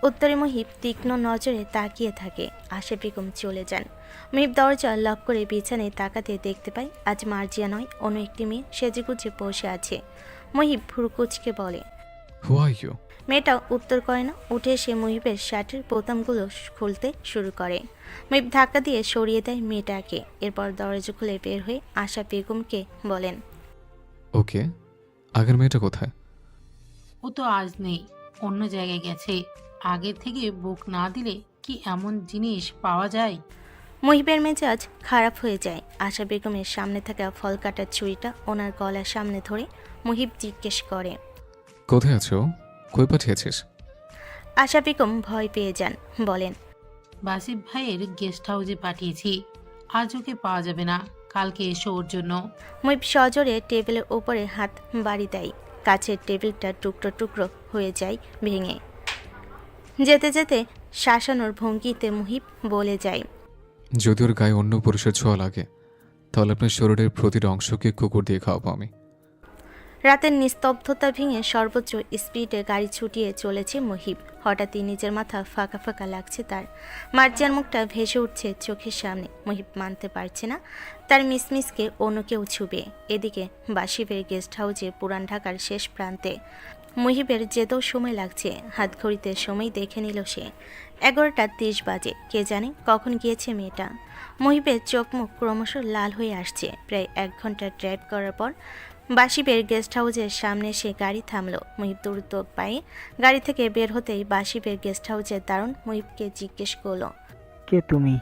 উত্তরে মুহিব তীক্ষ্ণ নজরে তাকিয়ে থাকে। আশা বেগম চলে যান। মুহিব দরজা লক করে বিছানায় তাকাতে দেখতে পায় আজ মার্জিয়া নয়, অন্য একটি মেয়ে সেজেগুজে বসে আছে। মুহিব ভুরুকুচকে বলে, হু আর ইউ? মেয়েটা উত্তর করে না। উঠে এসে মুহিবের শার্টের বোতামগুলো খুলতে শুরু করে। মুহিব ধাক্কা দিয়ে সরিয়ে দেয় মেয়েটাকে। এরপর দরজা খুলে বের হয়ে আশা বেগমকে বলেন, ওকে, আগের মেয়েটা কোথায়? ও তো আজ নেই, অন্য জায়গায় গেছে। আগের থেকে বুক না দিলে কি এমন জিনিস পাওয়া যায়? মুহিবের মেজাজ খারাপ হয়ে যায়। আশা বেগমের সামনে থাকা ফল কাটার ছুরিটা ওনার গলার সামনে ধরে মুহিব জিজ্ঞেস করে, কোথায় আছো? কই পাঠিয়েছিস? আশা বেগম ভয় পেয়ে যান, বলেন, বাসিফ ভাইয়ের গেস্ট হাউসে পাঠিয়েছি। আজ ওকে পাওয়া যাবে না, কালকে এসো ওর জন্য। মুহিব সজোরে টেবিলের উপরে হাত বাড়ি দেয়। কাছের টেবিলটা টুকরো টুকরো হয়ে যায় ভেঙে। যেতে যেতে শাসানোর ভঙ্গিতে মুহিব বলে যায়, যদি ওর গায়ে অন্য পুরুষের ছোঁয়া লাগে তাহলে আপনার শরীরের প্রতিটা অংশকে কুকুর দিয়ে খাওয়াবো আমি। রাতের নিস্তব্ধতা ভেঙে সর্বোচ্চ স্পিডে গাড়ি ছুটিয়ে চলেছে মুহিব। হঠাৎই নিজের মাথা ফাঁকা ফাঁকা লাগছে তার। মার্জিয়ার মুখটা ভেসে উঠছে চোখের সামনে। মুহিব মানতে পারছে না তার মিসমিসকে অন্য কেউ ছুবে। এদিকে বাসিবের গেস্ট হাউসে পুরান ঢাকার শেষ প্রান্তে। মুহিবের যেতেও সময় লাগছে। হাত ঘড়িতে সময় দেখে নিল সে। 11:30 বাজে। কে জানে কখন গিয়েছে মেয়েটা। মুহিবের চোখ মুখ ক্রমশ লাল হয়ে আসছে। প্রায় 1 ঘন্টা ড্রাইভ করার পর বাসিবের গেস্ট হাউসের সামনে এসে গাড়ি থামলো। মুহিব দ্রুত পায়ে গাড়ি থেকে বের হতেই বাসিবের গেস্ট হাউসের দারোয়ান মুহিবকে জিজ্ঞেস করলো, কে তুমি?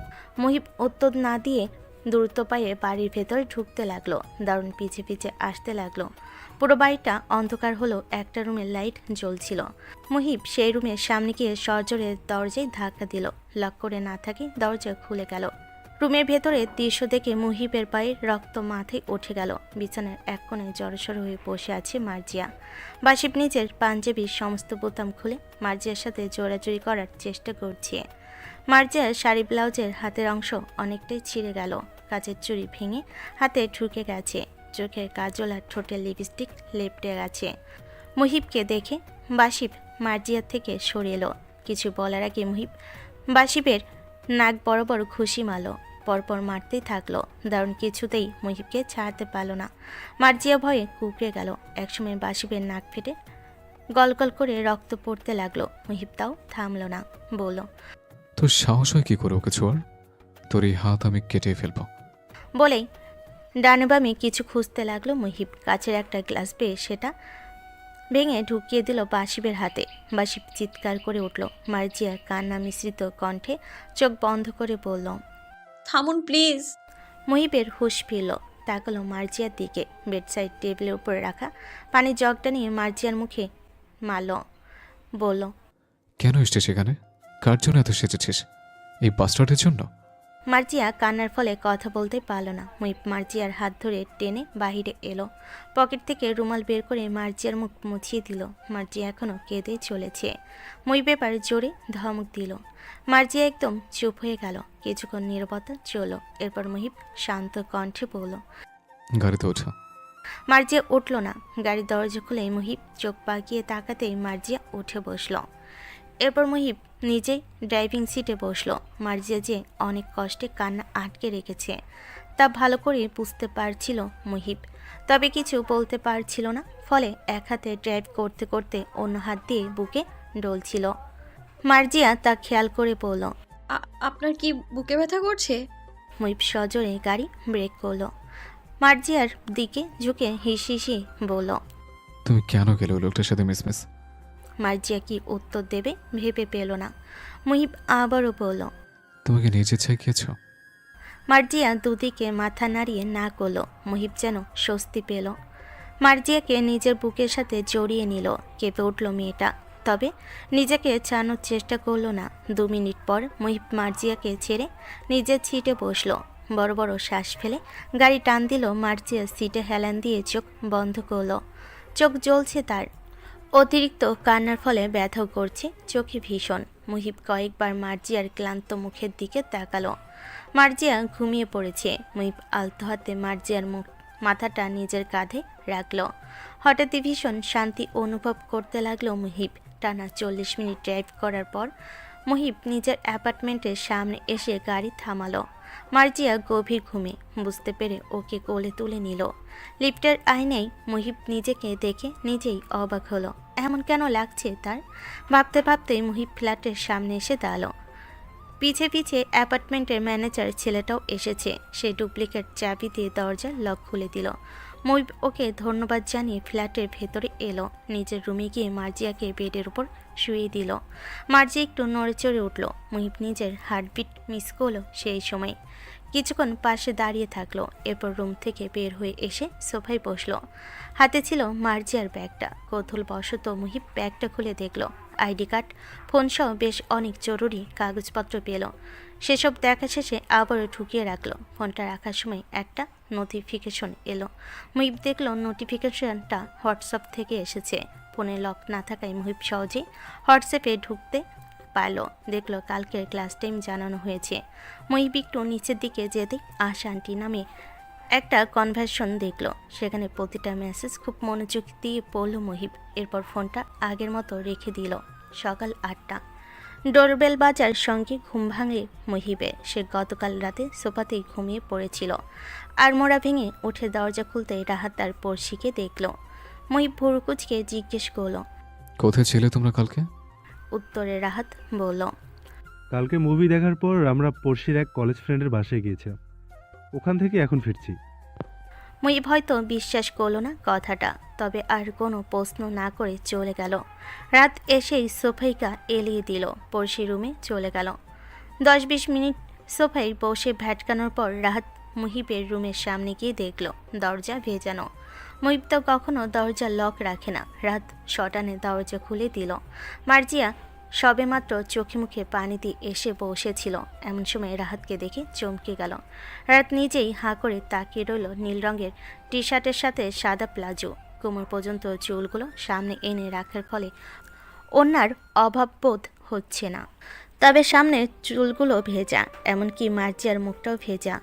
মুহিব উত্তর না দিয়ে দ্রুত পায়ে বাড়ির ভেতর ঢুকতে লাগলো। দারুণ পিছে পিছে আসতে লাগলো। পুরো বাড়িটা অন্ধকার হলো। একটা রুমের লাইট জ্বলছিল। মুহিব সেই রুমের সামনে গিয়ে সজোরে দরজায় ধাক্কা দিল। লক করে না থাকে দরজা খুলে গেল। রুমের ভেতরে দৃশ্য দেখে মুহিবের পায়ে রক্ত মাথায় উঠে গেল। বিছানার এক কোণে জড়সড় হয়ে বসে আছে মার্জিয়া। বাসিব নিজের পাঞ্জাবির সমস্ত বোতাম খুলে মার্জিয়ার সাথে জোরাজুরি করার চেষ্টা করছে। মার্জিয়ার শাড়ি ব্লাউজের হাতের অংশ অনেকটাই ছিঁড়ে গেল। কাচের চুড়ি ভেঙে হাতে ঢুকে গেছে। চোখের কাজল আর ঠোঁটের লিপস্টিক লেপটে গেছে। মুহিবকে দেখে বাসিব মার্জিয়ার থেকে সরে এলো। কিছু বলার আগে মুহিব বাসিবের নাক বরাবর ঘুষি মারল। পরপর মারতেই থাকলো। দারুণ কিছুতেই মুহিবকে ছাড়তে পারল না। মার্জিয়া ভয়ে কুঁকড়ে গেল। একসময় বাসিবের নাক ফেটে গলগল করে রক্ত পড়তে লাগলো। মুহিব তাও থামল না, বলল, তোর সাহস হয় কি করে ওকে ছোঁয়ার? তোর এই হাত আমি কেটে ফেলবো। বলেই ডানে বামে কিছু খুঁজতে লাগলো মুহিব। কাছের একটা গ্লাস পেয়ে সেটা ভেঙে ঢুকিয়ে দিল বাসিবের হাতে। বাসিব চিৎকার করে উঠল। মার্জিয়া কান্না মিশ্রিত কণ্ঠে চোখ বন্ধ করে বলল, থামুন প্লিজ। মুহিবের হুঁশ ফিরল। তাকালো মার্জিয়ার দিকে। বেডসাইড টেবিলের উপরে রাখা পানির জগটা নিয়ে মার্জিয়ার মুখে মারল। বলল, কেন এসছিস এখানে? কার জন্য এত সেজেছিস? এই বাস্টার্ডের জন্য? মার্জিয়া কান্নার ফলে কথা বলতে পারল না। মুহিব মার্জিয়ার হাত ধরে টেনে বাহিরে এলো। পকেট থেকে রুমাল বের করে মার্জিয়ার মুখ মুছিয়ে দিল। মার্জিয়া এখনও কেঁদেই চলেছে। মুহিব এবার জোরে ধমক দিল। মার্জিয়া একদম চুপ হয়ে গেল। কিছুক্ষণ নীরবতা চলল। এরপর মুহিব শান্ত কণ্ঠে বলল, গাড়িতে ওঠা। মার্জিয়া উঠল না। গাড়ির দরজা খুলে মুহিব চোখ পাকিয়ে তাকাতেই মার্জিয়া উঠে বসল। এরপর মুহিব নিজেই ড্রাইভিং সিটে বসলো। মার্জিয়া যে অনেক কষ্টে কান্না আটকে রেখেছে তা ভালো করে বুঝতে পারছিল মুহিব, তবে কিছু বলতে পারছিল না। ফলে এক হাতে ড্রাইভ করতে করতে অন্য হাত দিয়ে বুকে ডলছিল। মার্জিয়া তা খেয়াল করে বলল, আপনার কি বুকে ব্যথা করছে? মুহিব সজোরে গাড়ি ব্রেক করলো। মার্জিয়ার দিকে ঝুঁকে হিসি বলল, তুমি কেন গেলে ওই লোকটার সাথে মিসমিস? মার্জিয়া কি উত্তর দেবে ভেবে পেল না। মুহিব আবারও বলল, তোমাকে নিজে চাই গিয়েছ? মার্জিয়া দুদিকে মাথা নাড়িয়ে না করলো। মুহিব যেন স্বস্তি পেল। মার্জিয়াকে নিজের বুকের সাথে জড়িয়ে নিল। কেঁপে উঠল মেয়েটা, তবে নিজেকে ছাড়ানোর চেষ্টা করলো না। 2 মিনিট পর মুহিব মার্জিয়াকে ছেড়ে নিজের সিটে বসলো। বড় বড় শ্বাস ফেলে গাড়ি টান দিল। মার্জিয়া সিটে হেলান দিয়ে চোখ বন্ধ করলো। চোখ জ্বলছে তার। অতিরিক্ত কান্নার ফলে ব্যথাও করছে চোখে ভীষণ। মুহিব কয়েকবার মার্জিয়ার ক্লান্ত মুখের দিকে তাকালো। মার্জিয়া ঘুমিয়ে পড়েছে। মুহিব আলতো হাতে মার্জিয়ার মুখ মাথাটা নিজের কাঁধে রাখলো। হঠাৎই ভীষণ শান্তি অনুভব করতে লাগলো মুহিব। টানা 40 মিনিট ড্রাইভ করার পর মুহিব নিজের অ্যাপার্টমেন্টের সামনে এসে গাড়ি থামালো। মার্জিয়া গভীর ঘুমে, বুঝতে পেরে ওকে কোলে তুলে নিল। লিফটের আয়নায় মুহিব নিজেকে দেখে নিজেই অবাক হলো। এমন কেন লাগছে তার? ভাবতে ভাবতে মুহিব ফ্ল্যাটের সামনে এসে দাঁড়ালো। পিছে পিছে অ্যাপার্টমেন্টের ম্যানেজার ছেলেটাও এসেছে। সে ডুপ্লিকেট চাবি দিয়ে দরজার লক খুলে দিল। মুহিব ওকে ধন্যবাদ জানিয়ে ফ্ল্যাটের ভেতরে এলো। নিজের রুমে গিয়ে মার্জিয়াকে বেডের উপর শুয়ে দিল। মার্জিয়া একটু নড়ে চড়ে উঠল। মুহিব নিজের হার্টবিট মিস করলো সেই সময়। কিছুক্ষণ পাশে দাঁড়িয়ে থাকলো। এরপর রুম থেকে বের হয়ে এসে সোফায় বসলো। হাতে ছিল মার্জিয়ার ব্যাগটা। কৌতূহলবশত মুহিব ব্যাগটা খুলে দেখলো আইডি কার্ড, ফোনসহ বেশ অনেক জরুরি কাগজপত্র পেল। সেসব দেখা শেষে আবারও ঢুকিয়ে রাখলো। ফোনটা রাখার সময় একটা নোটিফিকেশন এলো। মুহিব দেখলো নোটিফিকেশনটা হোয়াটসঅ্যাপ থেকে এসেছে। ফোনে লক না থাকায় মুহিব সহজেই হোয়াটসঅ্যাপে ঢুকতে পারলো। দেখলো কালকের ক্লাস টাইম জানানো হয়েছে। মুহিব একটু নিচের দিকে যেতে আশা আন্টি নামে একটা কনভারসেশন দেখলো। সেখানে প্রতিটা মেসেজ খুব মনোযোগ দিয়ে পড়ল মুহিব। এরপর ফোনটা আগের মতো রেখে দিল। সকাল 8টা। ডোরবেল বাজার সঙ্গে ঘুম ভাঙে মুহিবের। সে গতকাল রাতে সোফাতেই ঘুমিয়ে পড়েছিল। আর মোড়া ভেঙে উঠে দরজা খুলতে রাহাত তার পড়শিকে দেখলো। মুহিব ভুরু কুচকে জিজ্ঞেস করলো, কোথায় ছিলে তোমরা কালকে? উত্তরে রাহাত বলল, কালকে মুভি দেখার পর আমরা পড়শির এক কলেজ ফ্রেন্ডের বাসায় গিয়েছিলাম, ওখান থেকে এখন ফিরছি। মুহিব হয়তো বিশ্বাস করলো না কথাটা, তবে আর কোনো প্রশ্ন না করে চলে গেল। রাত এসেই সোফাইকা এলিয়ে দিল। পড়শি রুমে চলে গেল। 10-20 মিনিট সোফায় বসে ভ্যাটকানোর পর রাহাত মুহিবের রুমের সামনে গিয়ে দেখল দরজা ভেজানো। মুহিব তো কখনো দরজা লক রাখে না। রাত শটানে দরজা খুলে দিল। মার্জিয়া সবেমাত্র চোখে মুখে পানি দিয়ে এসে বসেছিল। এমন সময় রাহাতকে দেখে চমকে গেল। রাত নিজেই হাঁ করে তাকিয়ে রইল নীল রঙের টি শার্টের সাথে সাদা প্লাজো। কোমর পর্যন্ত চুলগুলো সামনে এনে রাখার ফলে ওনার অভাববোধ হচ্ছে না। তবে সামনের চুলগুলো ভেজা, এমনকি মার্জিয়ার মুখটাও ভেজা।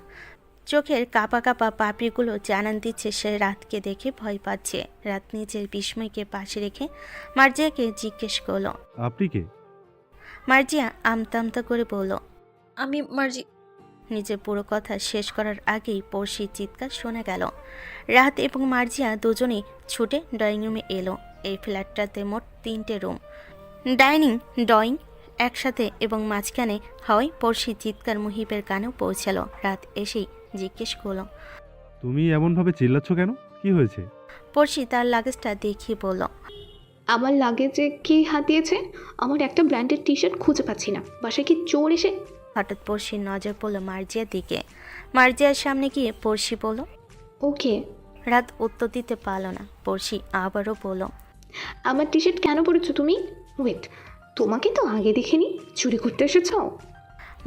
চোখের কাপা কাপা পাপড়িগুলো জানান দিচ্ছে সে রাতকে দেখে ভয় পাচ্ছে। রাত নিজের বিস্ময়কে পাশে রেখে মার্জিয়াকে জিজ্ঞেস করলো, আপনি কে? মার্জিয়া আমতা আমতা করে বলল, আমি মার্জি। নিজের পুরো কথা শেষ করার আগেই পড়শির চিৎকার শোনা গেল। রাত এবং মার্জিয়া দুজনেই ছুটে ড্রয়িং রুমে এলো। এই ফ্ল্যাটটাতে মোট 3টে রুম, ডাইনিং ড্রয়িং একসাথে এবং মাঝখানে হওয়ায় পড়শির চিৎকার মুহিবের কানেও পৌঁছালো। রাত এসেই জিজ্ঞেস করলো, তুমি এমনভাবে চিল্লাচ্ছ কেন? কি হয়েছে? পড়শি তার লাগেজটা দেখিয়ে বলল, আমার লাগেজে কে হাত দিয়েছে? আমার একটা ব্র্যান্ডেড টি শার্ট খুঁজে পাচ্ছি না। বাসায় কি চোর এসে? হঠাৎ পড়শির নজর পড়ল মার্জিয়ার দিকে। মার্জিয়ার সামনে গিয়ে পড়শি বলল, ওকে। রাত উত্তর দিতে পারল না। পড়শি আবারও বলল, আমার টি শার্ট কেন পরেছো তুমি? ওয়েট, তোমাকে তো আগে দেখিনি। চুরি করতে এসেছো?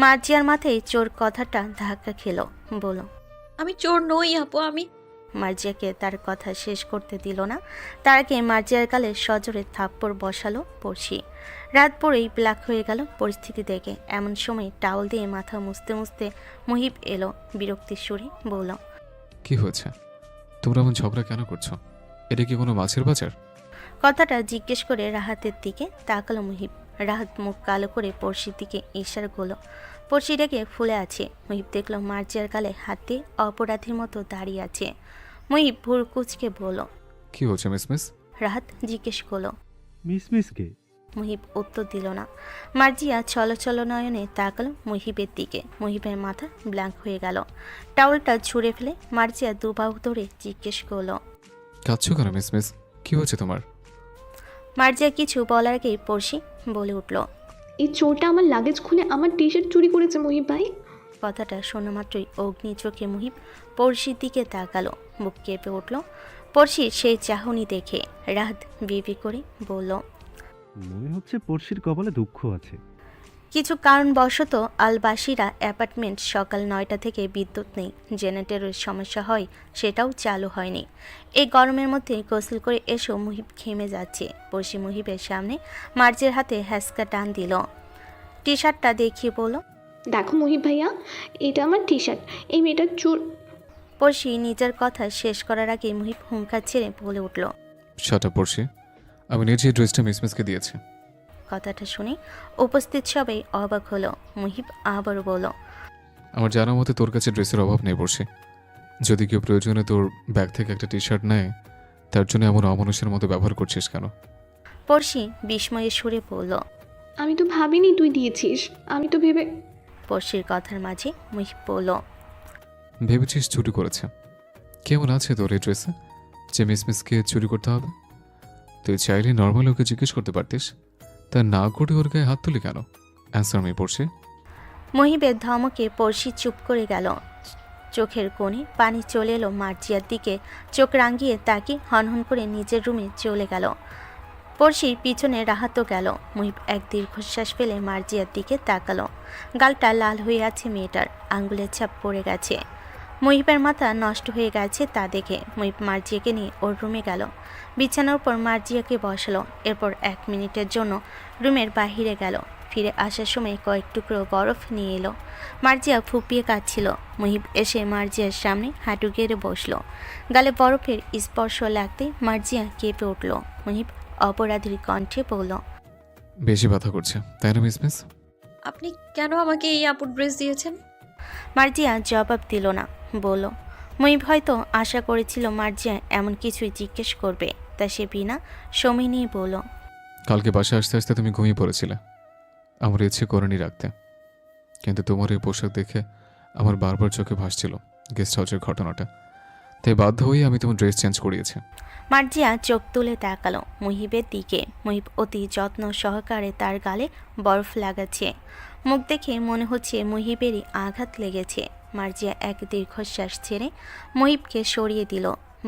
মার্জিয়ার মাথায় চোর কথাটা ধাক্কা খেলো। বলল, আমি চোর নই আপু, আমি। মার্জিয়াকে তার কথা শেষ করতে দিল না। তার আগে মার্জিয়ার গালে সজোরে থাপ্পড় বসালো পড়শি। রাত পরেই ব্ল্যাক হয়ে গেল পরিস্থিতি দেখে। এমন সময় টাওয়াল দিয়ে মাথা মুছতে মুছতে মুহিব এলো। বিরক্তির সুরে বলল, কি হয়েছে? তোমরা এমন ঝগড়া কেন করছো? এটা কি কোনো মাছের বাজার? কথাটা জিজ্ঞেস করে রাহাতের দিকে তাকালো মুহিব। রাহাত মুখ কালো করে পড়শির দিকে ইশারা করলো। পড়শি রেগে ফুলে আছে। মুহিব দেখলো মার্জিয়ার গালে হাত দিয়ে অপরাধীর মতো দাঁড়িয়ে আছে। মুহিব ভুর কুচকে বলল, কি হচ্ছে মিস? রাহাত জিজ্ঞেস করলো, মিস কে? মুহিব উত্তর দিল না। মার্জিয়া ছল নয়নে তাকালো মুহিবের দিকে। মুহিবের মাথা ব্ল্যাঙ্ক হয়ে গেল। টাওয়ালটা ছুঁড়ে ফেলে মার্জিয়া দুবাহু ধরে জিজ্ঞেস করলো, কাঁদছো কেন মিস? কি হয়েছে তোমার? মার্জিয়া কিছু বলার আগেই পড়শি বলে উঠল, এই চোরটা আমার লাগেজ খুলে আমার টি শার্ট চুরি করেছে মুহিব ভাই। কথাটা শোনা মাত্রই অগ্নি চোখে মুহিব পড়শির দিকে তাকালো। বুক কেঁপে উঠল পড়শির সেই চাহনি দেখে। রাত বিবি করে বলল, মনে হচ্ছে পড়শির কপালে দুঃখ আছে। কিছু কারণবশত আলবাসীরা অ্যাপার্টমেন্ট সকাল 9টা থেকে বিদ্যুৎ নেই। জেনারেটরের সমস্যা হয়, সেটাও চালু হয়নি। এই গরমের মধ্যে গোসল করে এসেও মুহিব ঘেমে যাচ্ছে। পড়শি মুহিবের সামনে মার্জের হাতে হ্যাসকা টান দিল। টি শার্টটা দেখিয়ে বলল, দেখো মুহিব ভাইয়া, এটা আমার টি শার্ট। এই মেয়েটা চোর। পড়শি নিজের কথা শেষ করার আগে মুহিব হুঙ্কার ছেড়ে বলে উঠল। শাট আপ পড়ছি, আমি নিজে এই ড্রেসটা মিসমিসকে দিয়েছি। কথাটা শুনে উপস্থিত সবাই অবাক হলো। মুহিব আবারও বলল। আমার জানার মতে তোর কাছে ড্রেসের অভাব নেই পড়ছি। যদি কেউ প্রয়োজনে তোর ব্যাগ থেকে একটা টি শার্ট নেয়, তার জন্য এমন অমানুষের মতো ব্যবহার করছিস কেন? পড়শি বিস্ময়ে সুরে বলল। আমি তো ভাবিনি তুই দিয়েছিস, আমি তো ভেবে। পড়শির কথার মাঝে মুহিব বলল। ভেবেছিস চুরি করেছে? কেমন আছে তোর এই ড্রেসে যে মিসমিসকে চুরি করতে হবে? তুই চাইলে নর্মাল ওকে জিজ্ঞেস করতে পারতিস, তা না করে ওর গায়ে হাত তুলি কেন? অ্যান্সার মি পড়ছি। মুহিবের ধমকে পড়শি চুপ করে গেল। চোখের কোণে পানি চলে এলো মার্জিয়ার দিকে। চোখ রাঙিয়ে তাকে হনহন করে নিজের রুমে চলে গেল। পড়শির পিছনে রাহাতও গেল। মুহিব এক দীর্ঘশ্বাস ফেলে মার্জিয়ার দিকে তাকালো। গালটা লাল হয়ে আছে মেয়েটার, আঙ্গুলের ছাপ পড়ে গেছে। মুহিবের মাথা নষ্ট হয়ে গেছে তা দেখে মুহিব মার্জিয়াকে নিয়ে ওর রুমে গেল। বিছানার উপর মার্জিয়াকে বসালো। এরপর 1 মিনিটের জন্য রুমের বাহিরে গেল। ফিরে আসার সময় কয়েক টুকরো বরফ নিয়ে এলো। মার্জিয়া ফুপিয়ে কাঁদছিল। মুহিব এসে মার্জিয়ার সামনে হাঁটু গেড়ে বসলো। গালে বরফের স্পর্শ লাগতে মার্জিয়া কেঁপে উঠল। মুহিব অপরাধীর কণ্ঠে বলল। বেশি ব্যথা করছে তাই না মিসমিস? আপনি কেন আমাকে এই আপুর ড্রেস দিয়েছেন? মার্জিয়া জবাব দিল না, বলল। মুহিব হয়তো আশা করেছিল মার্জিয়া এমন কিছুই জিজ্ঞেস করবে, তা সে বিনা সময় নিয়ে বলল। কালকে বাসায় আসতে আসতে তুমি ঘুমিয়ে পড়েছিলে। আমার ইচ্ছে করেনি রাখতে, কিন্তু তোমার এই পোশাক দেখে আমার বারবার চোখে ভাসছিল গেস্ট হাউসের ঘটনাটা, তাই বাধ্য হয়ে আমি তোমার ড্রেস চেঞ্জ করিয়েছি। মার্জিয়া চোখ তুলে তাকালো মুহিবের দিকে। মুহিব অতি যত্ন সহকারে তার গালে বরফ লাগাচ্ছে। মুখ দেখে মনে হচ্ছে মুহিবেরই আঘাত লেগেছে। মার্জিয়া এক দীর্ঘশ্বাস ছেড়ে মুহিবকে সরিয়ে দিল,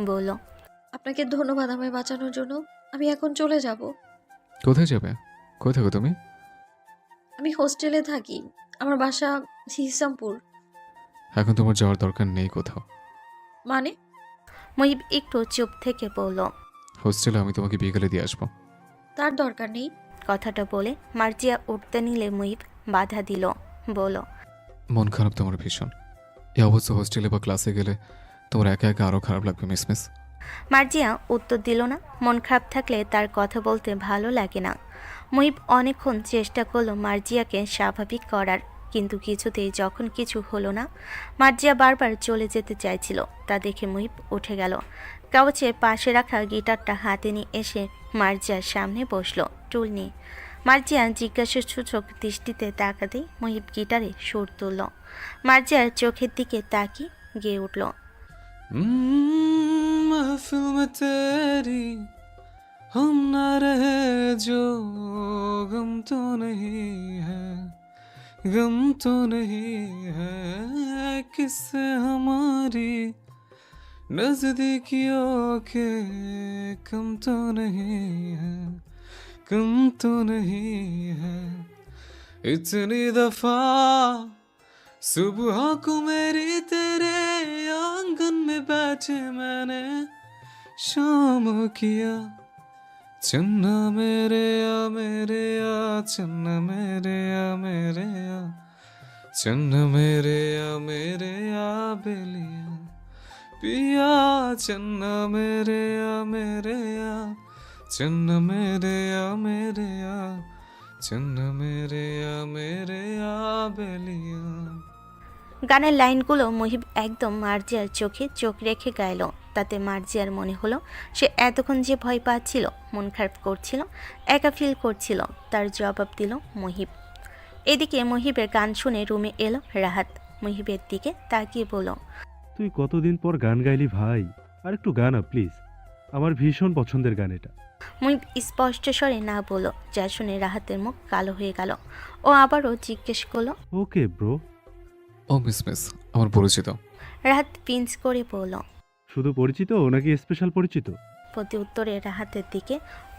বলল। আপনাকে ধন্যবাদ আমায় বাঁচানোর জন্য। আমি এখন চলে যাব। কোথায় যাবে? কোথায় থাকো তুমি? আমি হোস্টেলে থাকি, আমার বাসা হিসামপুর। এখন তোমার যাওয়ার দরকার নেই কোথাও। মানে? মুহিব একটু চুপ থেকে বলল। হোস্টেলে আমি তোমাকে বিকেলে দিয়ে আসবো। তার দরকার নেই। কথাটা বলে মার্জিয়া উঠতে নিলে মুহিব বাধা দিল, বলল। মন খারাপ তোমার ভীষণ। এই অবস্থা হোস্টেলে বা ক্লাসে গেলে তোমার একা একা আরও খারাপ লাগবে মিসমিস। মার্জিয়া উত্তর দিল না। মন খারাপ থাকলে তার কথা বলতে ভালো লাগে না। মুহিব অনেকক্ষণ চেষ্টা করলো মার্জিয়াকে স্বাভাবিক করার, কিন্তু কিছুতেই যখন কিছু হলো না, মার্জিয়া বারবার চলে যেতে চাইছিল। তা দেখে মুহিব উঠে গেল। কাউচের পাশে রাখা গিটারটা হাতে নিয়ে এসে মার্জিয়ার সামনে বসলো টুল নিয়ে। মার্জিয়া জিজ্ঞাসাসূচক দৃষ্টিতে তাকাতেই মুহিব গিটারে সুর তুলল। মার্জিয়ার চোখের দিকে তাকিয়ে গেয়ে উঠল। महफिल में तेरी हम ना रहे जो गम तो नहीं है, गम तो नहीं है किससे हमारी नजदीकियों के, कम तो नहीं है, कम तो नहीं है। इतनी दफा सुबह को मेरी तेरे आंगन में बैठे मैंने शाम किया, चन्ना मेरे या मेरे या, चन्ना मेरे या मेरे या, चन्ना मेरे या मेरे या बेलिया पिया, चन्ना मेरे या मेरे या, चन्ना मेरे या मेरे या, चन्ना मेरे या मेरे या बेलिया। গানের লাইনগুলো মুহিব একদম মার্জিয়ার চোখে চোখ রেখে গাইল। তাতে মার্জিয়ার মনে হলো সে এতক্ষণ যে ভয় পাচ্ছিল, মন খারাপ করছিল, একা ফিল করছিল, তার জবাব দিল মুহিব। এদিকে মুহিবের গান শুনে রুমে এলো রাহাত। মুহিবের দিকে তাকিয়ে বলল। তুই কতদিন পর গান গাইলি ভাই, আর একটু গান না প্লিজ, আমার ভীষণ পছন্দের গান এটা। মুহিব স্পষ্ট স্বরে না বলল, যা শুনে রাহাতের মুখ কালো হয়ে গেল। ও আবারও জিজ্ঞেস করলো। Okay bro. ও মিসমিস আমার পরিচিত। রাহাত পিঞ্চ করে বলল। শুধু পরিচিত নাকি স্পেশাল পরিচিত? প্রতি উত্তরে রাহাতের দিকে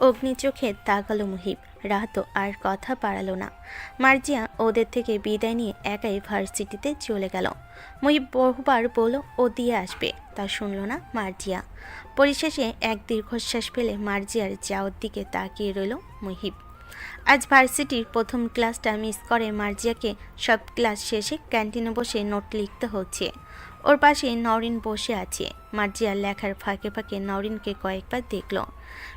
অগ্নি চোখে তাকালো মুহিব। রাহাত আর কথা বাড়ালো না। মার্জিয়া ওদের থেকে বিদায় নিয়ে একাই ভার্সিটিতে চলে গেল। মুহিব বহুবার বলল ও দিয়ে আসবে, তা শুনল না মার্জিয়া। পরিশেষে এক দীর্ঘশ্বাস ফেলে মার্জিয়ার যাওয়ার দিকে তাকিয়ে রইল মুহিব। আজ ভার্সিটির প্রথম ক্লাসটা মিস করে মার্জিয়াকে সব ক্লাস শেষে ক্যান্টিনে বসে নোট লিখতে হচ্ছে। ওর পাশে নরিন বসে আছে। মার্জিয়া লেখার ফাঁকে ফাঁকে নরিনকে কয়েকবার দেখল।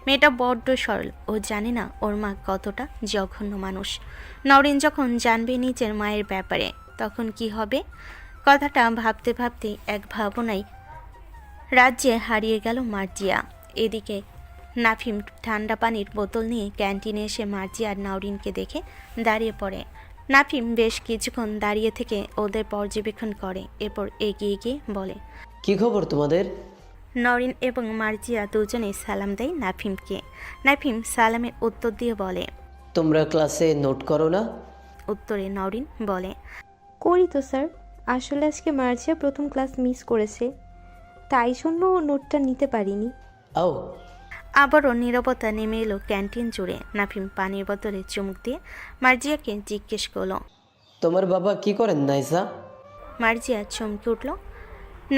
মেয়েটা বড্ড সরল, ও জানে না ওর মা কতটা জঘন্য মানুষ। নরিন যখন জানবে নিজের মায়ের ব্যাপারে তখন কি হবে? কথাটা ভাবতে ভাবতে এক ভাবনায় রাজ্যে হারিয়ে গেল মার্জিয়া। এদিকে নাফিম ঠান্ডা পানির বোতল নিয়ে ক্যান্টিনে এসে মার্জিয়া আর নরিনকে দেখে দাঁড়িয়ে পড়ে। নাফিম বেশ কিছুক্ষণ দাঁড়িয়ে থেকে ওদের পর্যবেক্ষণ করে, এরপর এগিয়ে গিয়ে বলে, কি খবর তোমাদের? নরিন এবং মার্জিয়া দুজনেই সালাম দেয় নাফিমকে। নাফিম সালামের উত্তর দিয়ে বলে, তোমরা ক্লাসে নোট করো না? উত্তরে নরিন বলে, করি তো স্যার, আসলে আজকে মার্জিয়া প্রথম ক্লাস মিস করেছে, তাই জন্য নোটটা নিতে পারিনি। আও। আবারও নীরবতা নেমে এলো ক্যান্টিন জুড়ে। নাফিম পানির বোতলে চুমুক দিয়ে মার্জিয়াকে জিজ্ঞেস করলো, তোমার বাবা কি করেন নাইজা? মার্জিয়া চমকে উঠল।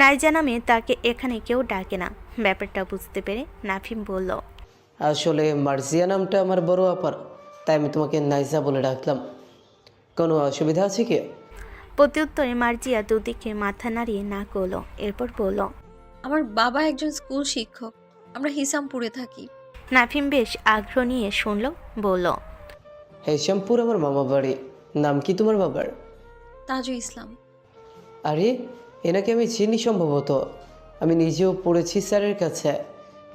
নাইজা নামে তাকে এখানে কেউ ডাকে না। ব্যাপারটা বুঝতে পেরে নাফিম বলল, আসলে মার্জিয়া নামটা আমার বড় আপার, তাই আমি তোমাকে নাইজা বলে ডাকলাম। কোনো অসুবিধা আছে কি? প্রত্যুত্তরে মার্জিয়া দুদিকে মাথা নাড়িয়ে না করলো, এরপর বলল, আমার বাবা একজন স্কুল শিক্ষক, আমরা হিসামপুরে থাকি। নাফিম বেশ আগ্রহ নিয়ে শুনল, বলল, হেশামপুর আমার মামা বাড়ি। নাম কি তোমার বাবার? তাজু ইসলাম। আরে এনাকে আমি চিনি সম্ভবত, আমি নিজেও পড়েছি স্যারের কাছে।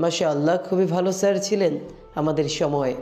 মাশাআল্লাহ, খুবই ভালো স্যার ছিলেন আমাদের সময়।